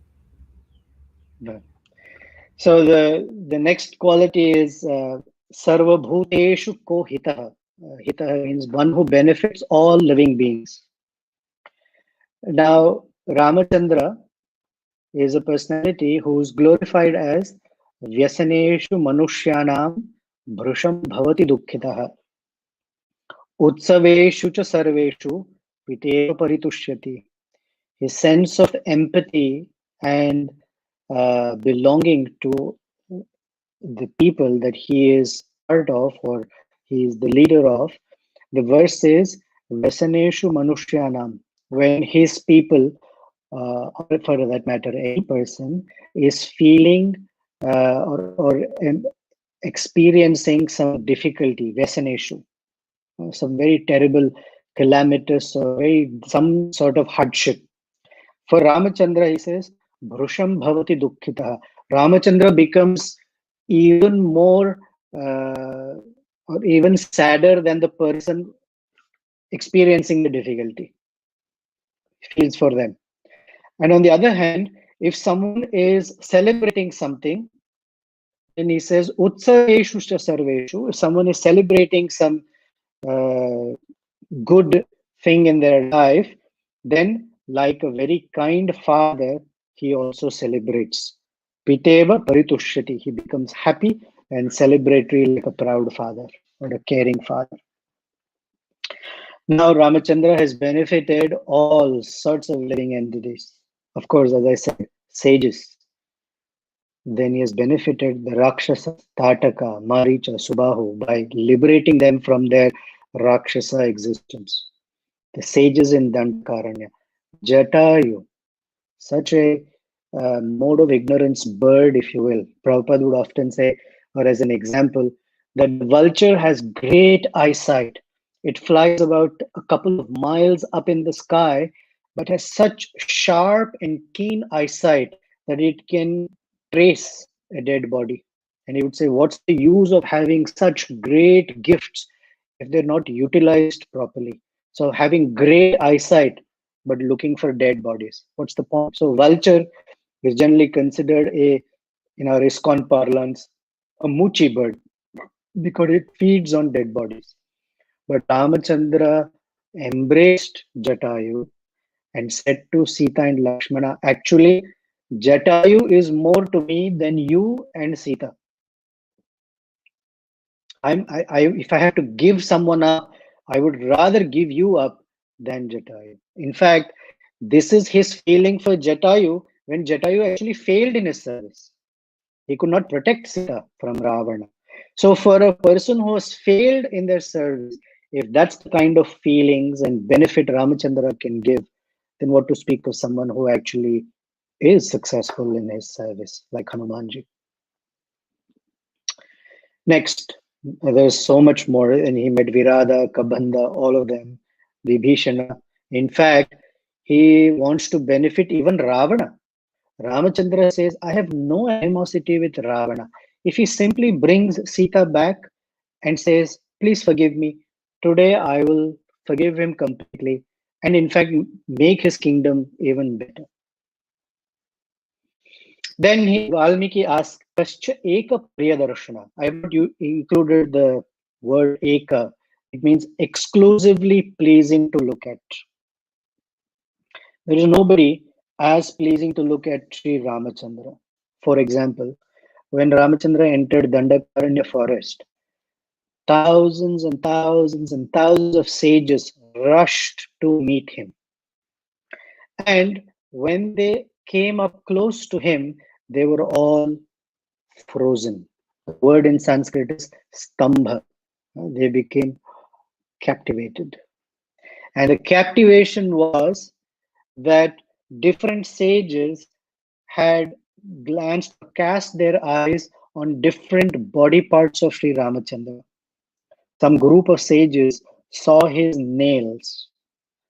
So the next quality is Sarva Bhuteshu Ko Hitaha. Hitaha means one who benefits all living beings. Now, Ramachandra is a personality who is glorified as Vyasaneshu Manushyanam Bhrusham Bhavati Dukkhitaha. Utsaveshu cha sarveshu piteva paritushyati. His sense of empathy and belonging to the people that he is part of, or he is the leader of. The verse says, Vasaneshu Manushyanam, when his people, or for that matter, any person, is feeling or experiencing some difficulty, Vasaneshu, some very terrible calamitous or some sort of hardship. For Ramachandra, he says, Bhrusham Bhavati Dukkhitaha. Ramachandra becomes even more or even sadder than the person experiencing the difficulty. Feels for them. And on the other hand, if someone is celebrating something, then he says, Utsaveshu cha sarveshu. If someone is celebrating some uh, good thing in their life, then, like a very kind father, he also celebrates. Piteva paritushyati. He becomes happy and celebratory like a proud father or a caring father. Now, Ramachandra has benefited all sorts of living entities. Of course, as I said, sages. Then he has benefited the Rakshasa, Tataka, Maricha, Subahu by liberating them from their Rakshasa existence. The sages in Dandakaranya, Jatayu, such a mode of ignorance bird, if you will. Prabhupada would often say, or as an example, that the vulture has great eyesight. It flies about a couple of miles up in the sky, but has such sharp and keen eyesight that it can trace a dead body. And he would say, what's the use of having such great gifts if they're not utilized properly? So having great eyesight, but looking for dead bodies. What's the point? So vulture is generally considered in our ISKCON parlance, a moochie bird because it feeds on dead bodies. But Ramachandra embraced Jatayu and said to Sita and Lakshmana, actually, Jatayu is more to me than you and Sita. If I have to give someone up, I would rather give you up than Jatayu. In fact, this is his feeling for Jatayu when Jatayu actually failed in his service. He could not protect Sita from Ravana. So, for a person who has failed in their service, if that's the kind of feelings and benefit Ramachandra can give, then what to speak of someone who actually is successful in his service, like Hanumanji. Next, there's so much more, and he met Virada, Kabanda, all of them, Vibhishana. In fact, he wants to benefit even Ravana. Ramachandra says, I have no animosity with Ravana. If he simply brings Sita back and says, please forgive me, today I will forgive him completely and in fact make his kingdom even better. Then Valmiki asks, Kascha Eka Priyadarshana. I have not included the word Eka. It means exclusively pleasing to look at. There is nobody as pleasing to look at Sri Ramachandra. For example, when Ramachandra entered Dandakaranya forest, thousands and thousands and thousands of sages rushed to meet him. And when they came up close to him, they were all frozen. The word in Sanskrit is stambha. They became captivated. And the captivation was that different sages had glanced, cast their eyes on different body parts of Sri Ramachandra. Some group of sages saw his nails.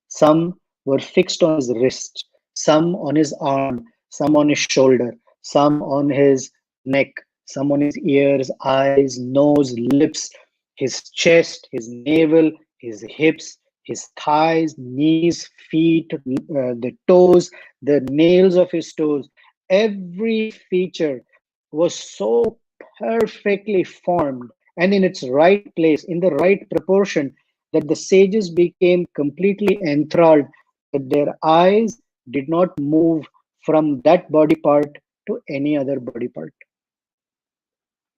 Some were fixed on his wrist, some on his arm, some on his shoulder, some on his neck, some on his ears, eyes, nose, lips, his chest, his navel, his hips, his thighs, knees, feet, the toes, the nails of his toes. Every feature was so perfectly formed and in its right place, in the right proportion, that the sages became completely enthralled, that their eyes did not move from that body part to any other body part.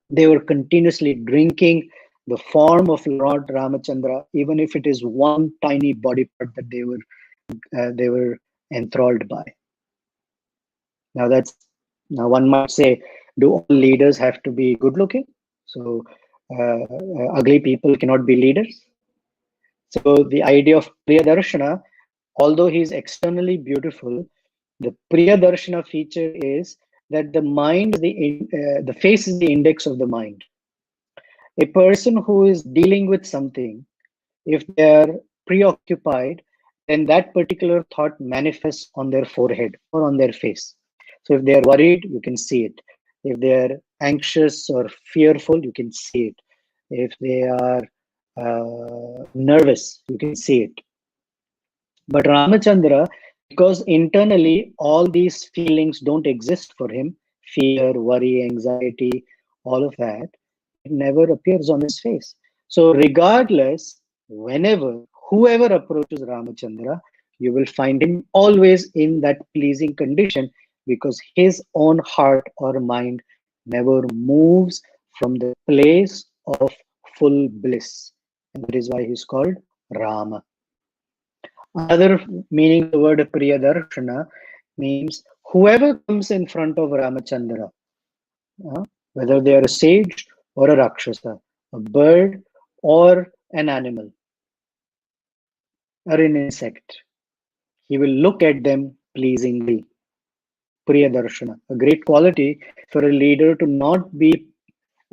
They were continuously drinking the form of Lord Ramachandra, even if it is one tiny body part that they were enthralled by. Now one might say, do all leaders have to be good looking? So ugly people cannot be leaders. So the idea of Priyadarshana, although he is externally beautiful, the Priyadarshana feature is that the mind, the face is the index of the mind. A person who is dealing with something, if they are preoccupied, then that particular thought manifests on their forehead or on their face. So if they are worried, you can see it. If they are anxious or fearful, you can see it. If they are nervous, you can see it. But Ramachandra, because internally all these feelings don't exist for him, fear, worry, anxiety, all of that, it never appears on his face. So, regardless, whenever, whoever approaches Ramachandra, you will find him always in that pleasing condition because his own heart or mind never moves from the place of full bliss. And that is why he's called Rama. Another meaning of the word Priyadarshana means whoever comes in front of Ramachandra, whether they are a sage or a Rakshasa, a bird or an animal, or an insect, he will look at them pleasingly. Priyadarshana, a great quality for a leader to not be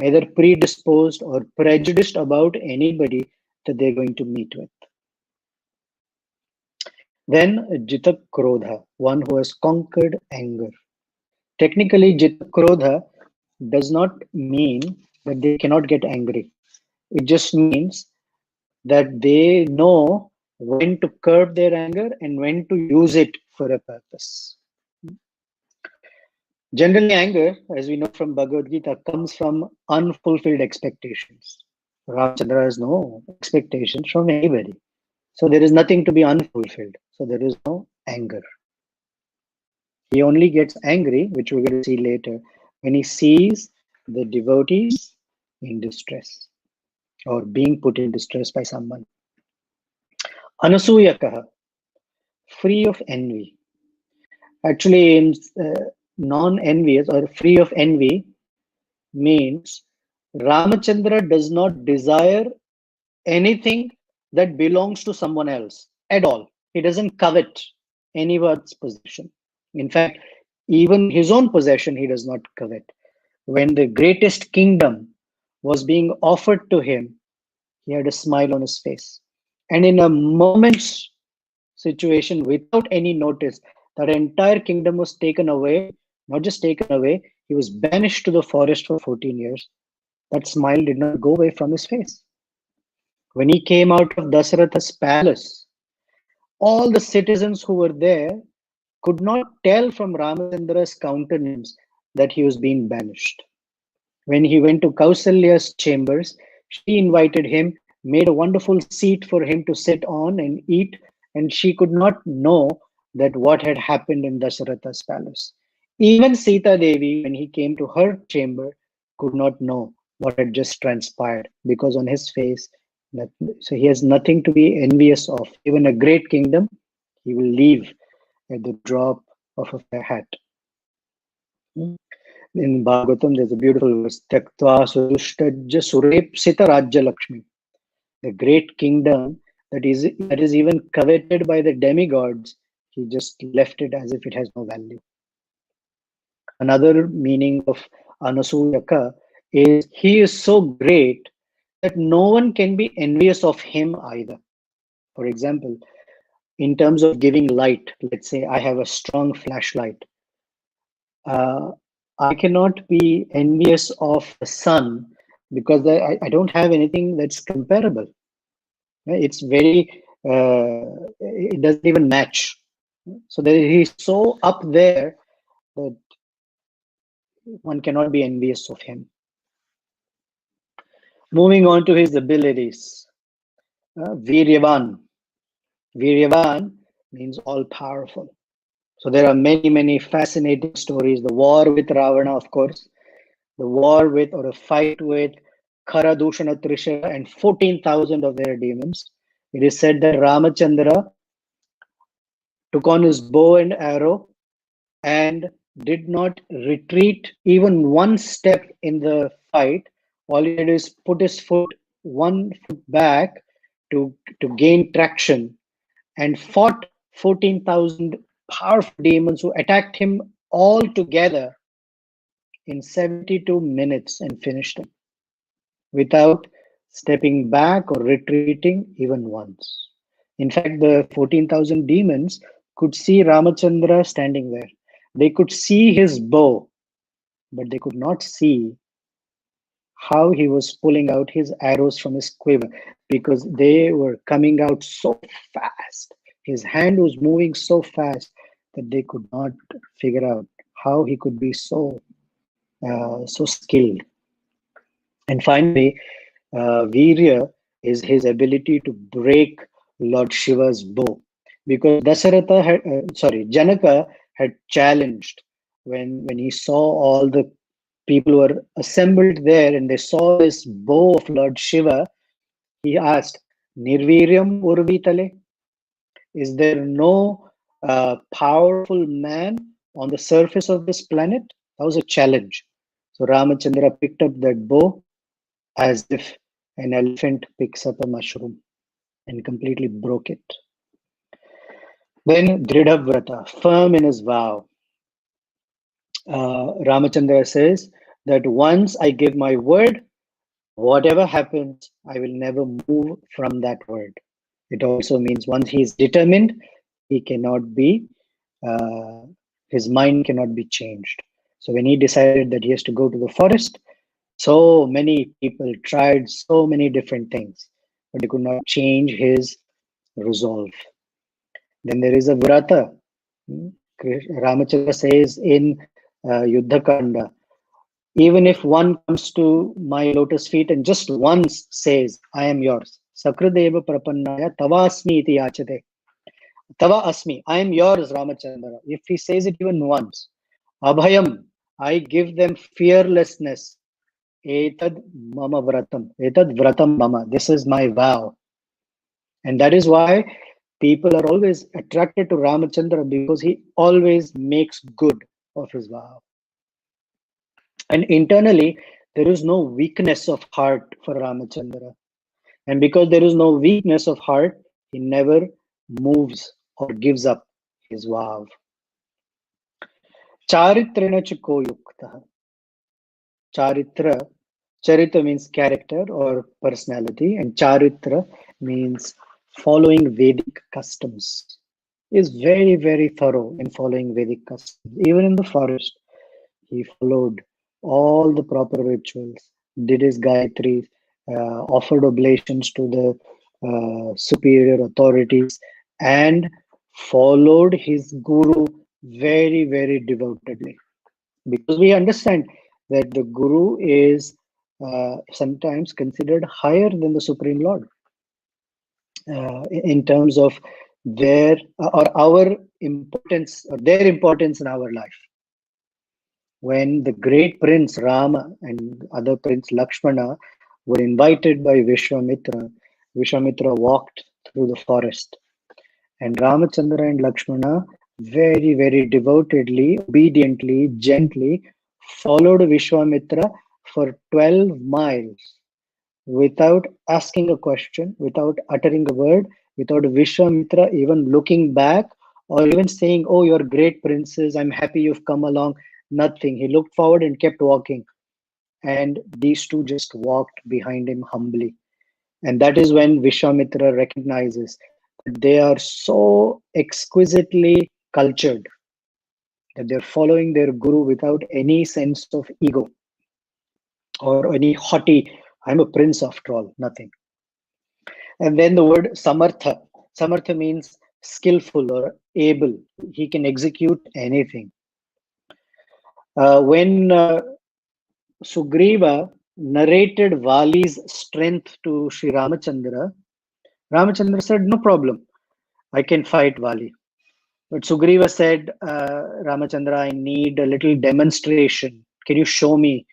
either predisposed or prejudiced about anybody that they're going to meet with. Then Jita Krodha, one who has conquered anger. Technically, Jita Krodha does not mean that they cannot get angry. It just means that they know when to curb their anger and when to use it for a purpose. Generally, anger, as we know from Bhagavad Gita, comes from unfulfilled expectations. Ramachandra has no expectations from anybody. So there is nothing to be unfulfilled. So there is no anger. He only gets angry, which we're going to see later, when he sees the devotees in distress or being put in distress by someone. Anasuyakaha, free of envy. Actually, in non-envious or free of envy means Ramachandra does not desire anything that belongs to someone else at all. He doesn't covet anyone's possession. In fact, even his own possession he does not covet. When the greatest kingdom was being offered to him, he had a smile on his face. And in a moment's situation, without any notice, that entire kingdom was taken away. Not just taken away, he was banished to the forest for 14 years. That smile did not go away from his face. When he came out of Dasaratha's palace, all the citizens who were there could not tell from Ramachandra's countenance that he was being banished. When he went to Kausalya's chambers, she invited him, made a wonderful seat for him to sit on and eat, and she could not know that what had happened in Dasaratha's palace. Even Sita Devi, when he came to her chamber, could not know what had just transpired because on his face, so he has nothing to be envious of. Even a great kingdom, he will leave at the drop of a hat. In Bhagavatam, there's a beautiful verse, Tyaktva Sudustajya Surepsita Rajya Lakshmi. The great kingdom that is even coveted by the demigods, he just left it as if it has no value. Another meaning of Anasuyaka is he is so great that no one can be envious of him either. For example, in terms of giving light, let's say I have a strong flashlight. I cannot be envious of the sun because I don't have anything that's comparable. It's very, it doesn't even match. So he's so up there that one cannot be envious of him. Moving on to his abilities. Viryavan. Viryavan means all powerful. So there are many, many fascinating stories. The war with Ravana, of course, the war with or a fight with Khara, Dushana, Trishara and 14,000 of their demons. It is said that Ramachandra took on his bow and arrow and did not retreat even one step in the fight. All he did is put his foot 1 foot back to gain traction and fought 14,000 powerful demons who attacked him all together in 72 minutes and finished him without stepping back or retreating even once. In fact, the 14,000 demons could see Ramachandra standing there. They could see his bow, but they could not see how he was pulling out his arrows from his quiver, because they were coming out so fast. His hand was moving so fast that they could not figure out how he could be so skilled. And finally, Virya is his ability to break Lord Shiva's bow, because Janaka had challenged when he saw all the people were assembled there and they saw this bow of Lord Shiva. He asked, Nirviryam Urvitale, is there no powerful man on the surface of this planet? That was a challenge. So Ramachandra picked up that bow as if an elephant picks up a mushroom and completely broke it. Then Dridhavrata, firm in his vow, Ramachandra says that once I give my word, whatever happens, I will never move from that word. It also means once he is determined, he cannot be, uh, his mind cannot be changed. So when he decided that he has to go to the forest, so many people tried so many different things, but they could not change his resolve. Then there is a vrata. Ramachandra says in Yuddha Kanda, even if one comes to my lotus feet and just once says, I am yours, Sakradeva Prapannaya Tavasmi iti yachate. Tava Asmi, I am yours, Ramachandra. If he says it even once, Abhayam, I give them fearlessness. Etad mama vratam. Etad vratam mama. This is my vow. And that is why people are always attracted to Ramachandra, because he always makes good of his vow. And internally, there is no weakness of heart for Ramachandra. And because there is no weakness of heart, he never moves or gives up his vow. Charitrena chiko yukta. Charitra, Charitra means character or personality, and Charitra means following Vedic customs. Is very, very thorough in following Vedic customs. Even in the forest, he followed all the proper rituals, did his Gayatri, offered oblations to the superior authorities, and followed his guru very, very devotedly. Because we understand that the guru is sometimes considered higher than the Supreme Lord in terms of their or our importance or their importance in our life. When the great prince Rama and other prince Lakshmana were invited by Vishwamitra, Vishwamitra walked through the forest, and Ramachandra and Lakshmana very, very devotedly, obediently, gently followed Vishwamitra for 12 miles without asking a question, without uttering a word, without Vishwamitra even looking back or even saying, oh, you're great princes, I'm happy you've come along. Nothing. He looked forward and kept walking. And these two just walked behind him humbly. And that is when Vishwamitra recognizes that they are so exquisitely cultured that they're following their guru without any sense of ego or any haughty, I'm a prince after all, nothing. And then the word samartha. Samartha means skillful or able. He can execute anything. When Sugriva narrated Vali's strength to Sri Ramachandra, Ramachandra said, no problem, I can fight Vali. But Sugriva said, Ramachandra, I need a little demonstration. Can you show me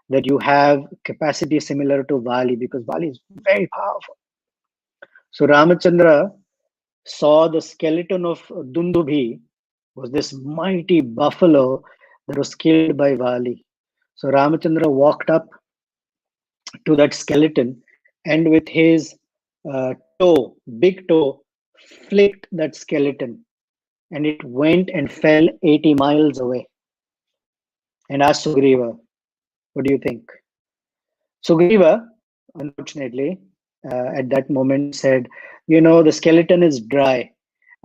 that you have capacity similar to Vali? Because Vali is very powerful. So Ramachandra saw the skeleton of Dundubhi, was this mighty buffalo that was killed by Vali. So Ramachandra walked up to that skeleton and with his big toe, flicked that skeleton and it went and fell 80 miles away. And asked Sugriva, what do you think? Sugriva, unfortunately, at that moment said, the skeleton is dry.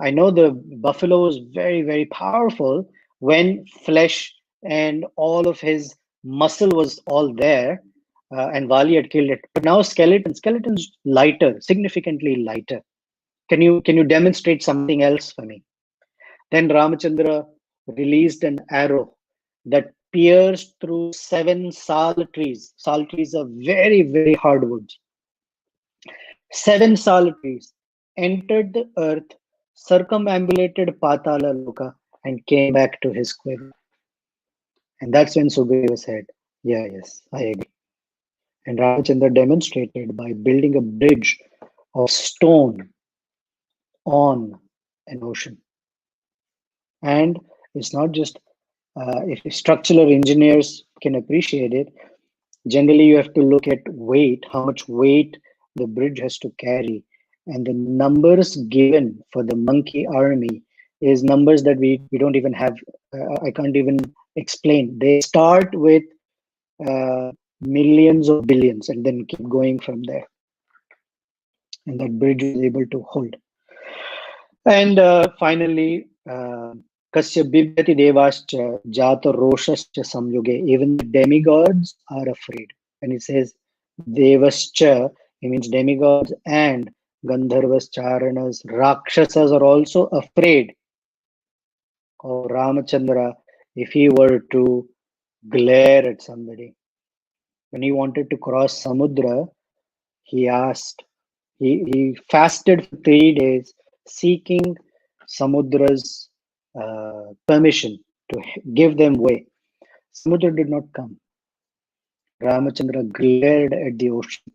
I know the buffalo was very, very powerful when flesh and all of his muscle was all there. and Vali had killed it. But now skeleton's lighter, significantly lighter. Can you demonstrate something else for me? Then Ramachandra released an arrow that pierced through 7 sal trees. Sal trees are very, very hard woods. 7 sal trees entered the earth, circumambulated Patala Loka, and came back to his quiver. And that's when Sugriva said, "Yeah, yes, I agree." And Ramachandra demonstrated by building a bridge of stone on an ocean. And it's not just if structural engineers can appreciate it. Generally, you have to look at weight, how much weight the bridge has to carry. And the numbers given for the monkey army is numbers that we don't even have, I can't even explain. They start with millions of billions and then keep going from there. And that bridge was able to hold. And finally, Kasya Bibyati Devascha Jata Roshascha Samyuge, even the demigods are afraid. When it says Devascha, it means demigods and Gandharvas, Charanas, Rakshasas are also afraid of Ramachandra if he were to glare at somebody. When he wanted to cross Samudra, he asked, he fasted for 3 days seeking Samudra's permission to give them way. Samudra did not come. Ramachandra glared at the ocean,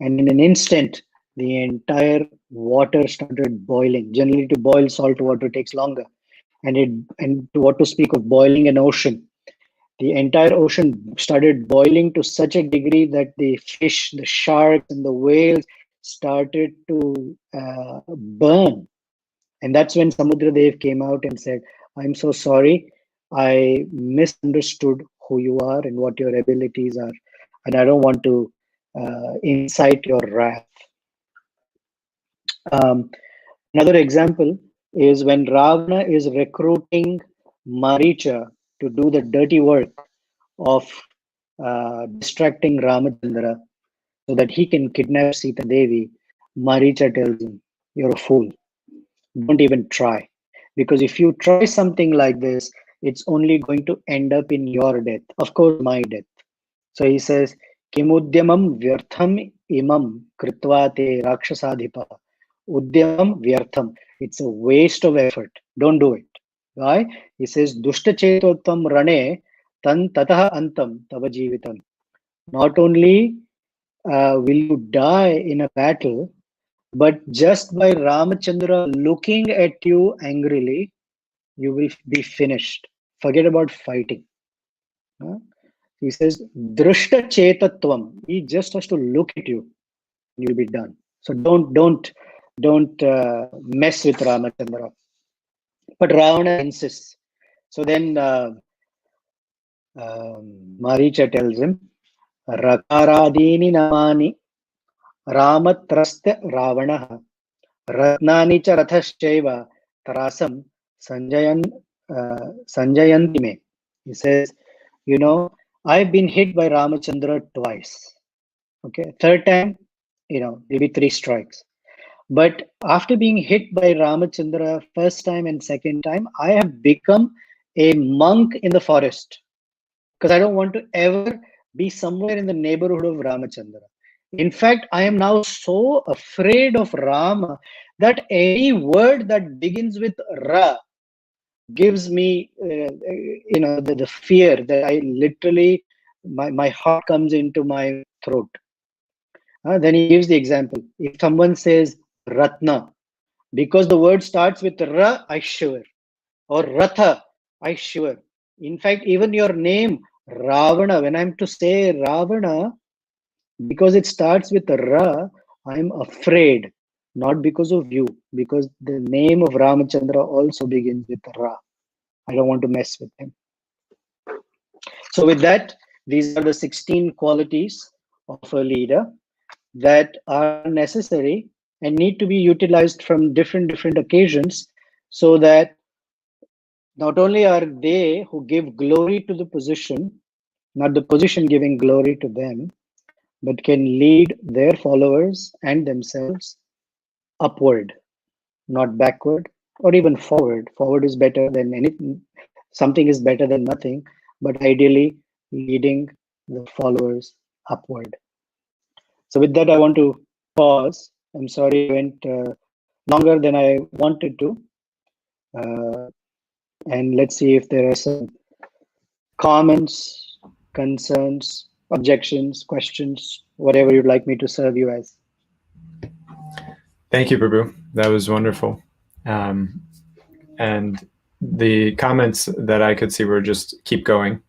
and in an instant, the entire water started boiling. Generally, to boil salt water takes longer, and to what to speak of boiling an ocean. The entire ocean started boiling to such a degree that the fish, the sharks, and the whales started to burn. And that's when Samudradev came out and said, "I'm so sorry. I misunderstood who you are and what your abilities are. And I don't want to incite your wrath." Um, Another example is when Ravana is recruiting Maricha to do the dirty work of distracting Ramachandra so that he can kidnap Sita Devi. Maricha tells him, "You're a fool. Don't even try. Because if you try something like this, it's only going to end up in your death. Of course, my death." So he says, "Kimudyamam vyartham imam kritva te rakshasadhipa." Udyamam vyartham. It's a waste of effort. Don't do it. Why? He says, "Dushta chetottam rane tan tataha antam tava jeevitam." Not only will you die in a battle, but just by Ramachandra looking at you angrily, you will be finished. Forget about fighting. Huh? He says, "Drishta chetatvam." He just has to look at you, and you'll be done. So don't mess with Ramachandra. But Ravana insists. So then Maricha tells him, "Rakaradini namani Ramatrastya Ravana Ratnani cha Rathashchaiva Tarasam Sanjayan Sanjayanti me." He says, I've been hit by Ramachandra twice. Okay, third time, maybe 3 strikes. But after being hit by Ramachandra first time and second time, I have become a monk in the forest because I don't want to ever be somewhere in the neighborhood of Ramachandra. In fact, I am now so afraid of Rama that any word that begins with Ra gives me, the fear that I literally, my heart comes into my throat. Then he gives the example. If someone says Ratna, because the word starts with Ra, I shiver. Or Ratha, I shiver. In fact, even your name, Ravana, when I'm to say Ravana, because it starts with Ra, I'm afraid. Not because of you, because the name of Ramachandra also begins with Ra. I don't want to mess with him. So with that, these are the 16 qualities of a leader that are necessary and need to be utilized from different occasions so that not only are they who give glory to the position, not the position giving glory to them, but can lead their followers and themselves upward, not backward or even forward. Forward is better than anything, something is better than nothing, but ideally leading the followers upward. So, with that, I want to pause. I'm sorry I went longer than I wanted to. Uh, and let's see if there are some comments, concerns, objections, questions, whatever you'd like me to serve you as. Thank you, Prabhu. That was wonderful. And the comments that I could see were just keep going.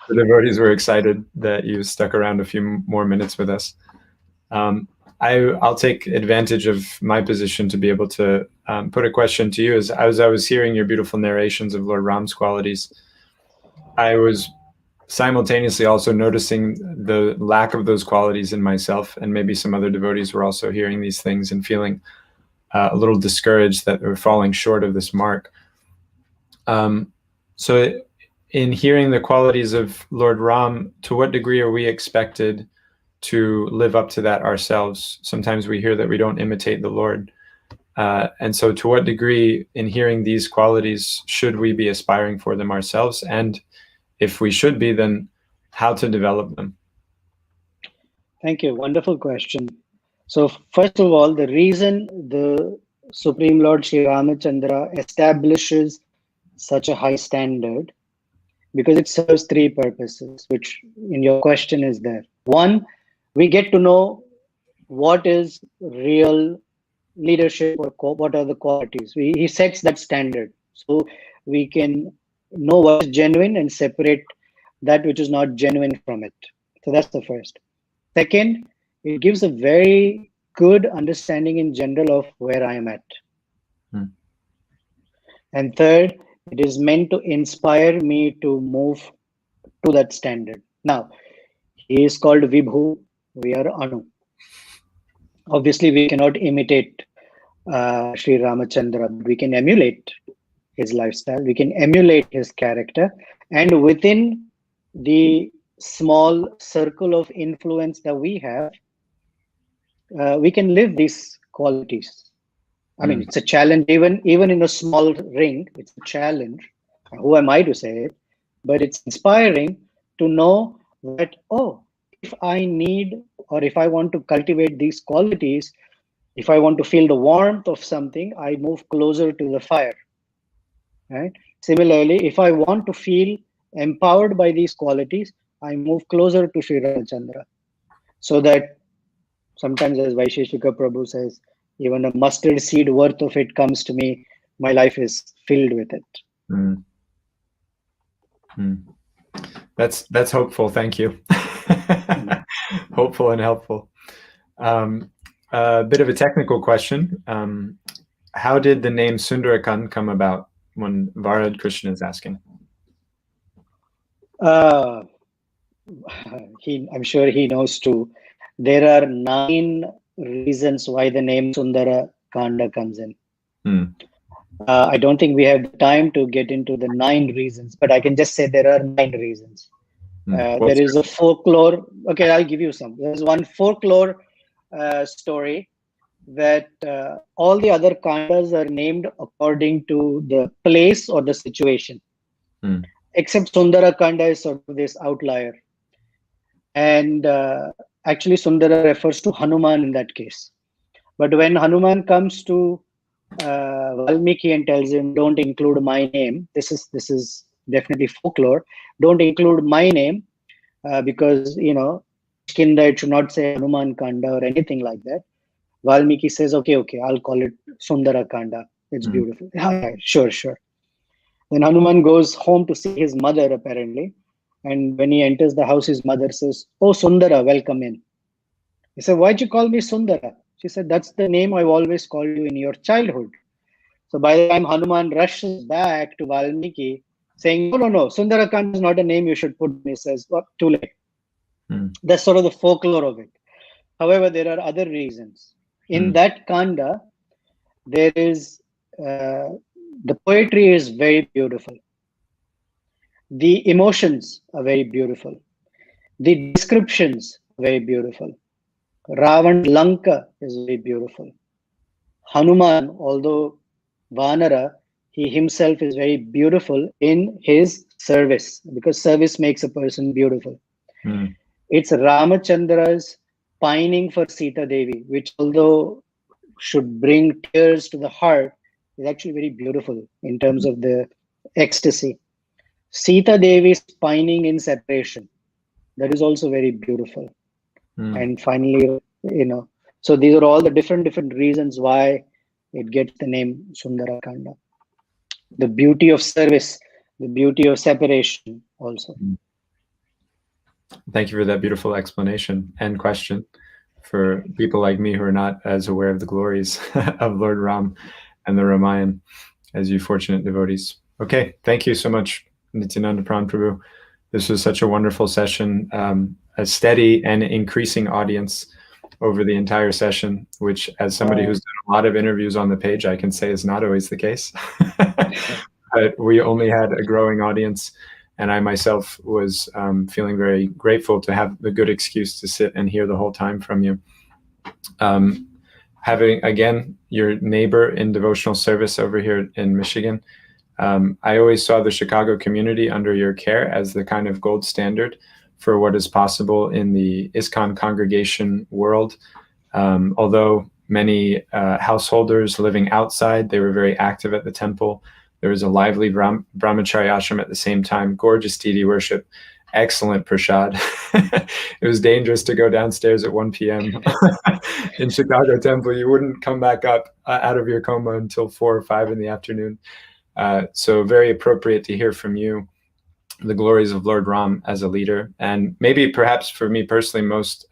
The devotees were excited that you stuck around a few more minutes with us. I'll take advantage of my position to be able to put a question to you. As I was hearing your beautiful narrations of Lord Ram's qualities, I was simultaneously also noticing the lack of those qualities in myself, and maybe some other devotees were also hearing these things and feeling a little discouraged that we're falling short of this mark. So in hearing the qualities of Lord Ram, to what degree are we expected to live up to that ourselves? Sometimes we hear that we don't imitate the Lord. And so to what degree in hearing these qualities should we be aspiring for them ourselves? And if we should be, then how to develop them? Thank you. Wonderful question. So, first of all, the reason the Supreme Lord Sri Ramachandra establishes such a high standard, because it serves three purposes, which in your question is there. One, we get to know what is real leadership or what are the qualities. He sets that standard so we can know what is genuine and separate that which is not genuine from it. So that's the first. Second, it gives a very good understanding in general of where I am at. And third, it is meant to inspire me to move to that standard. Now, he is called Vibhu, we are Anu. Obviously, we cannot imitate Sri Ramachandra, but we can emulate his lifestyle, we can emulate his character, and within the small circle of influence that we have, we can live these qualities. I mean, it's a challenge, even in a small ring, it's a challenge. Who am I to say it? But it's inspiring to know that, oh, if I need or if I want to cultivate these qualities, if I want to feel the warmth of something, I move closer to the fire. Right? Similarly, if I want to feel empowered by these qualities, I move closer to Sri Ramachandra. So that sometimes, as Vaisheshika Prabhu says, even a mustard seed worth of it comes to me, my life is filled with it. That's hopeful. Thank you. Hopeful and helpful. A bit of a technical question. How did the name Sundarakan come about, when Varad Krishna is asking? I'm sure he knows too. There are 9 reasons why the name Sundara Kanda comes in. I don't think we have the time to get into the 9 reasons, but I can just say there are 9 reasons. There is a folklore. Okay, I'll give you some. There's one folklore story that all the other kandas are named according to the place or the situation, except Sundara Kanda is sort of this outlier. And actually, Sundara refers to Hanuman in that case. But when Hanuman comes to Valmiki and tells him, "Don't include my name," this is definitely folklore. Don't include my name because Kinda it should not say Hanuman Kanda or anything like that. Valmiki says, "Okay, I'll call it Sundara Kanda. It's beautiful." Yeah, sure. Then Hanuman goes home to see his mother apparently. And when he enters the house, his mother says, "Oh, Sundara, welcome in." He said, "Why'd you call me Sundara?" She said, "That's the name I've always called you in your childhood." So by the time Hanuman rushes back to Valmiki saying, No, Sundarakand is not a name you should put. He says, well, too late. That's sort of the folklore of it. However, there are other reasons. In that Kanda, there is, the poetry is very beautiful. The emotions are very beautiful. The descriptions are very beautiful. Ravan's Lanka is very beautiful. Hanuman, although Vanara, he himself is very beautiful in his service, because service makes a person beautiful. Mm. It's Ramachandra's pining for Sita Devi, which although should bring tears to the heart, is actually very beautiful in terms of the ecstasy. Sita Devi's pining in separation, that is also very beautiful. Mm. And finally, so these are all the different reasons why it gets the name Sundarakanda. The beauty of service, the beauty of separation also. Thank you for that beautiful explanation and question for people like me who are not as aware of the glories of Lord Ram and the Ramayana as you fortunate devotees. Okay, thank you so much, Nityananda Pran Prabhu. This was such a wonderful session, a steady and increasing audience over the entire session, which as somebody who's done a lot of interviews on the page, I can say is not always the case. But we only had a growing audience, and I myself was feeling very grateful to have the good excuse to sit and hear the whole time from you. Having, again, your neighbor in devotional service over here in Michigan, I always saw the Chicago community under your care as the kind of gold standard for what is possible in the ISKCON congregation world. Although many householders living outside, they were very active at the temple. There was a lively brahmachari ashram at the same time, gorgeous deity worship, excellent prasad. It was dangerous to go downstairs at 1 p.m. in Chicago temple. You wouldn't come back up out of your coma until 4 or 5 in the afternoon. So very appropriate to hear from you the glories of Lord Ram as a leader. And maybe perhaps for me personally, most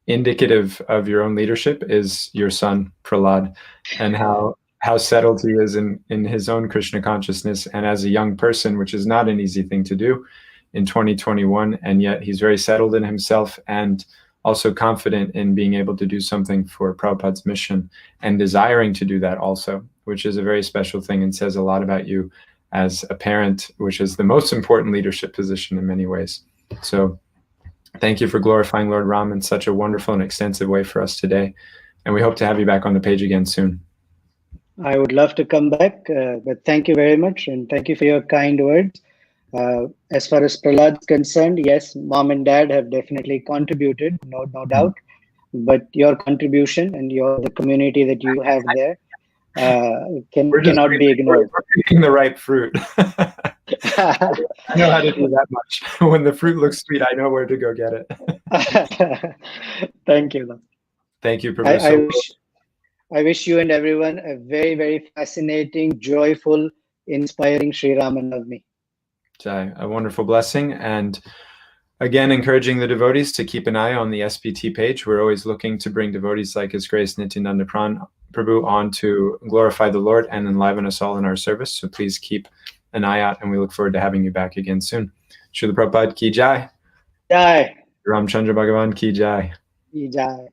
indicative of your own leadership is your son, Prahlad, and how settled he is in his own Krishna consciousness. And as a young person, which is not an easy thing to do in 2021, and yet he's very settled in himself and also confident in being able to do something for Prabhupada's mission and desiring to do that also, which is a very special thing and says a lot about you as a parent, which is the most important leadership position in many ways. So thank you for glorifying Lord Ram in such a wonderful and extensive way for us today. And we hope to have you back on the page again soon. I would love to come back, but thank you very much. And thank you for your kind words. As far as Prahlad's concerned, yes, mom and dad have definitely contributed, no doubt. But your contribution and the community that you have there cannot be ignored. We're picking the right fruit. I know how to do that much. When the fruit looks sweet, I know where to go get it. Thank you. Thank you, Prabhu. I wish you and everyone a very, very fascinating, joyful, inspiring Sri Ramanavami. Jai, a wonderful blessing. And again, encouraging the devotees to keep an eye on the SPT page. We're always looking to bring devotees like His Grace Nityananda Pran Prabhu on to glorify the Lord and enliven us all in our service. So please keep an eye out, and we look forward to having you back again soon. Srila Prabhupada ki jai. Jai. Ramchandra Bhagavan ki jai. Ki jai.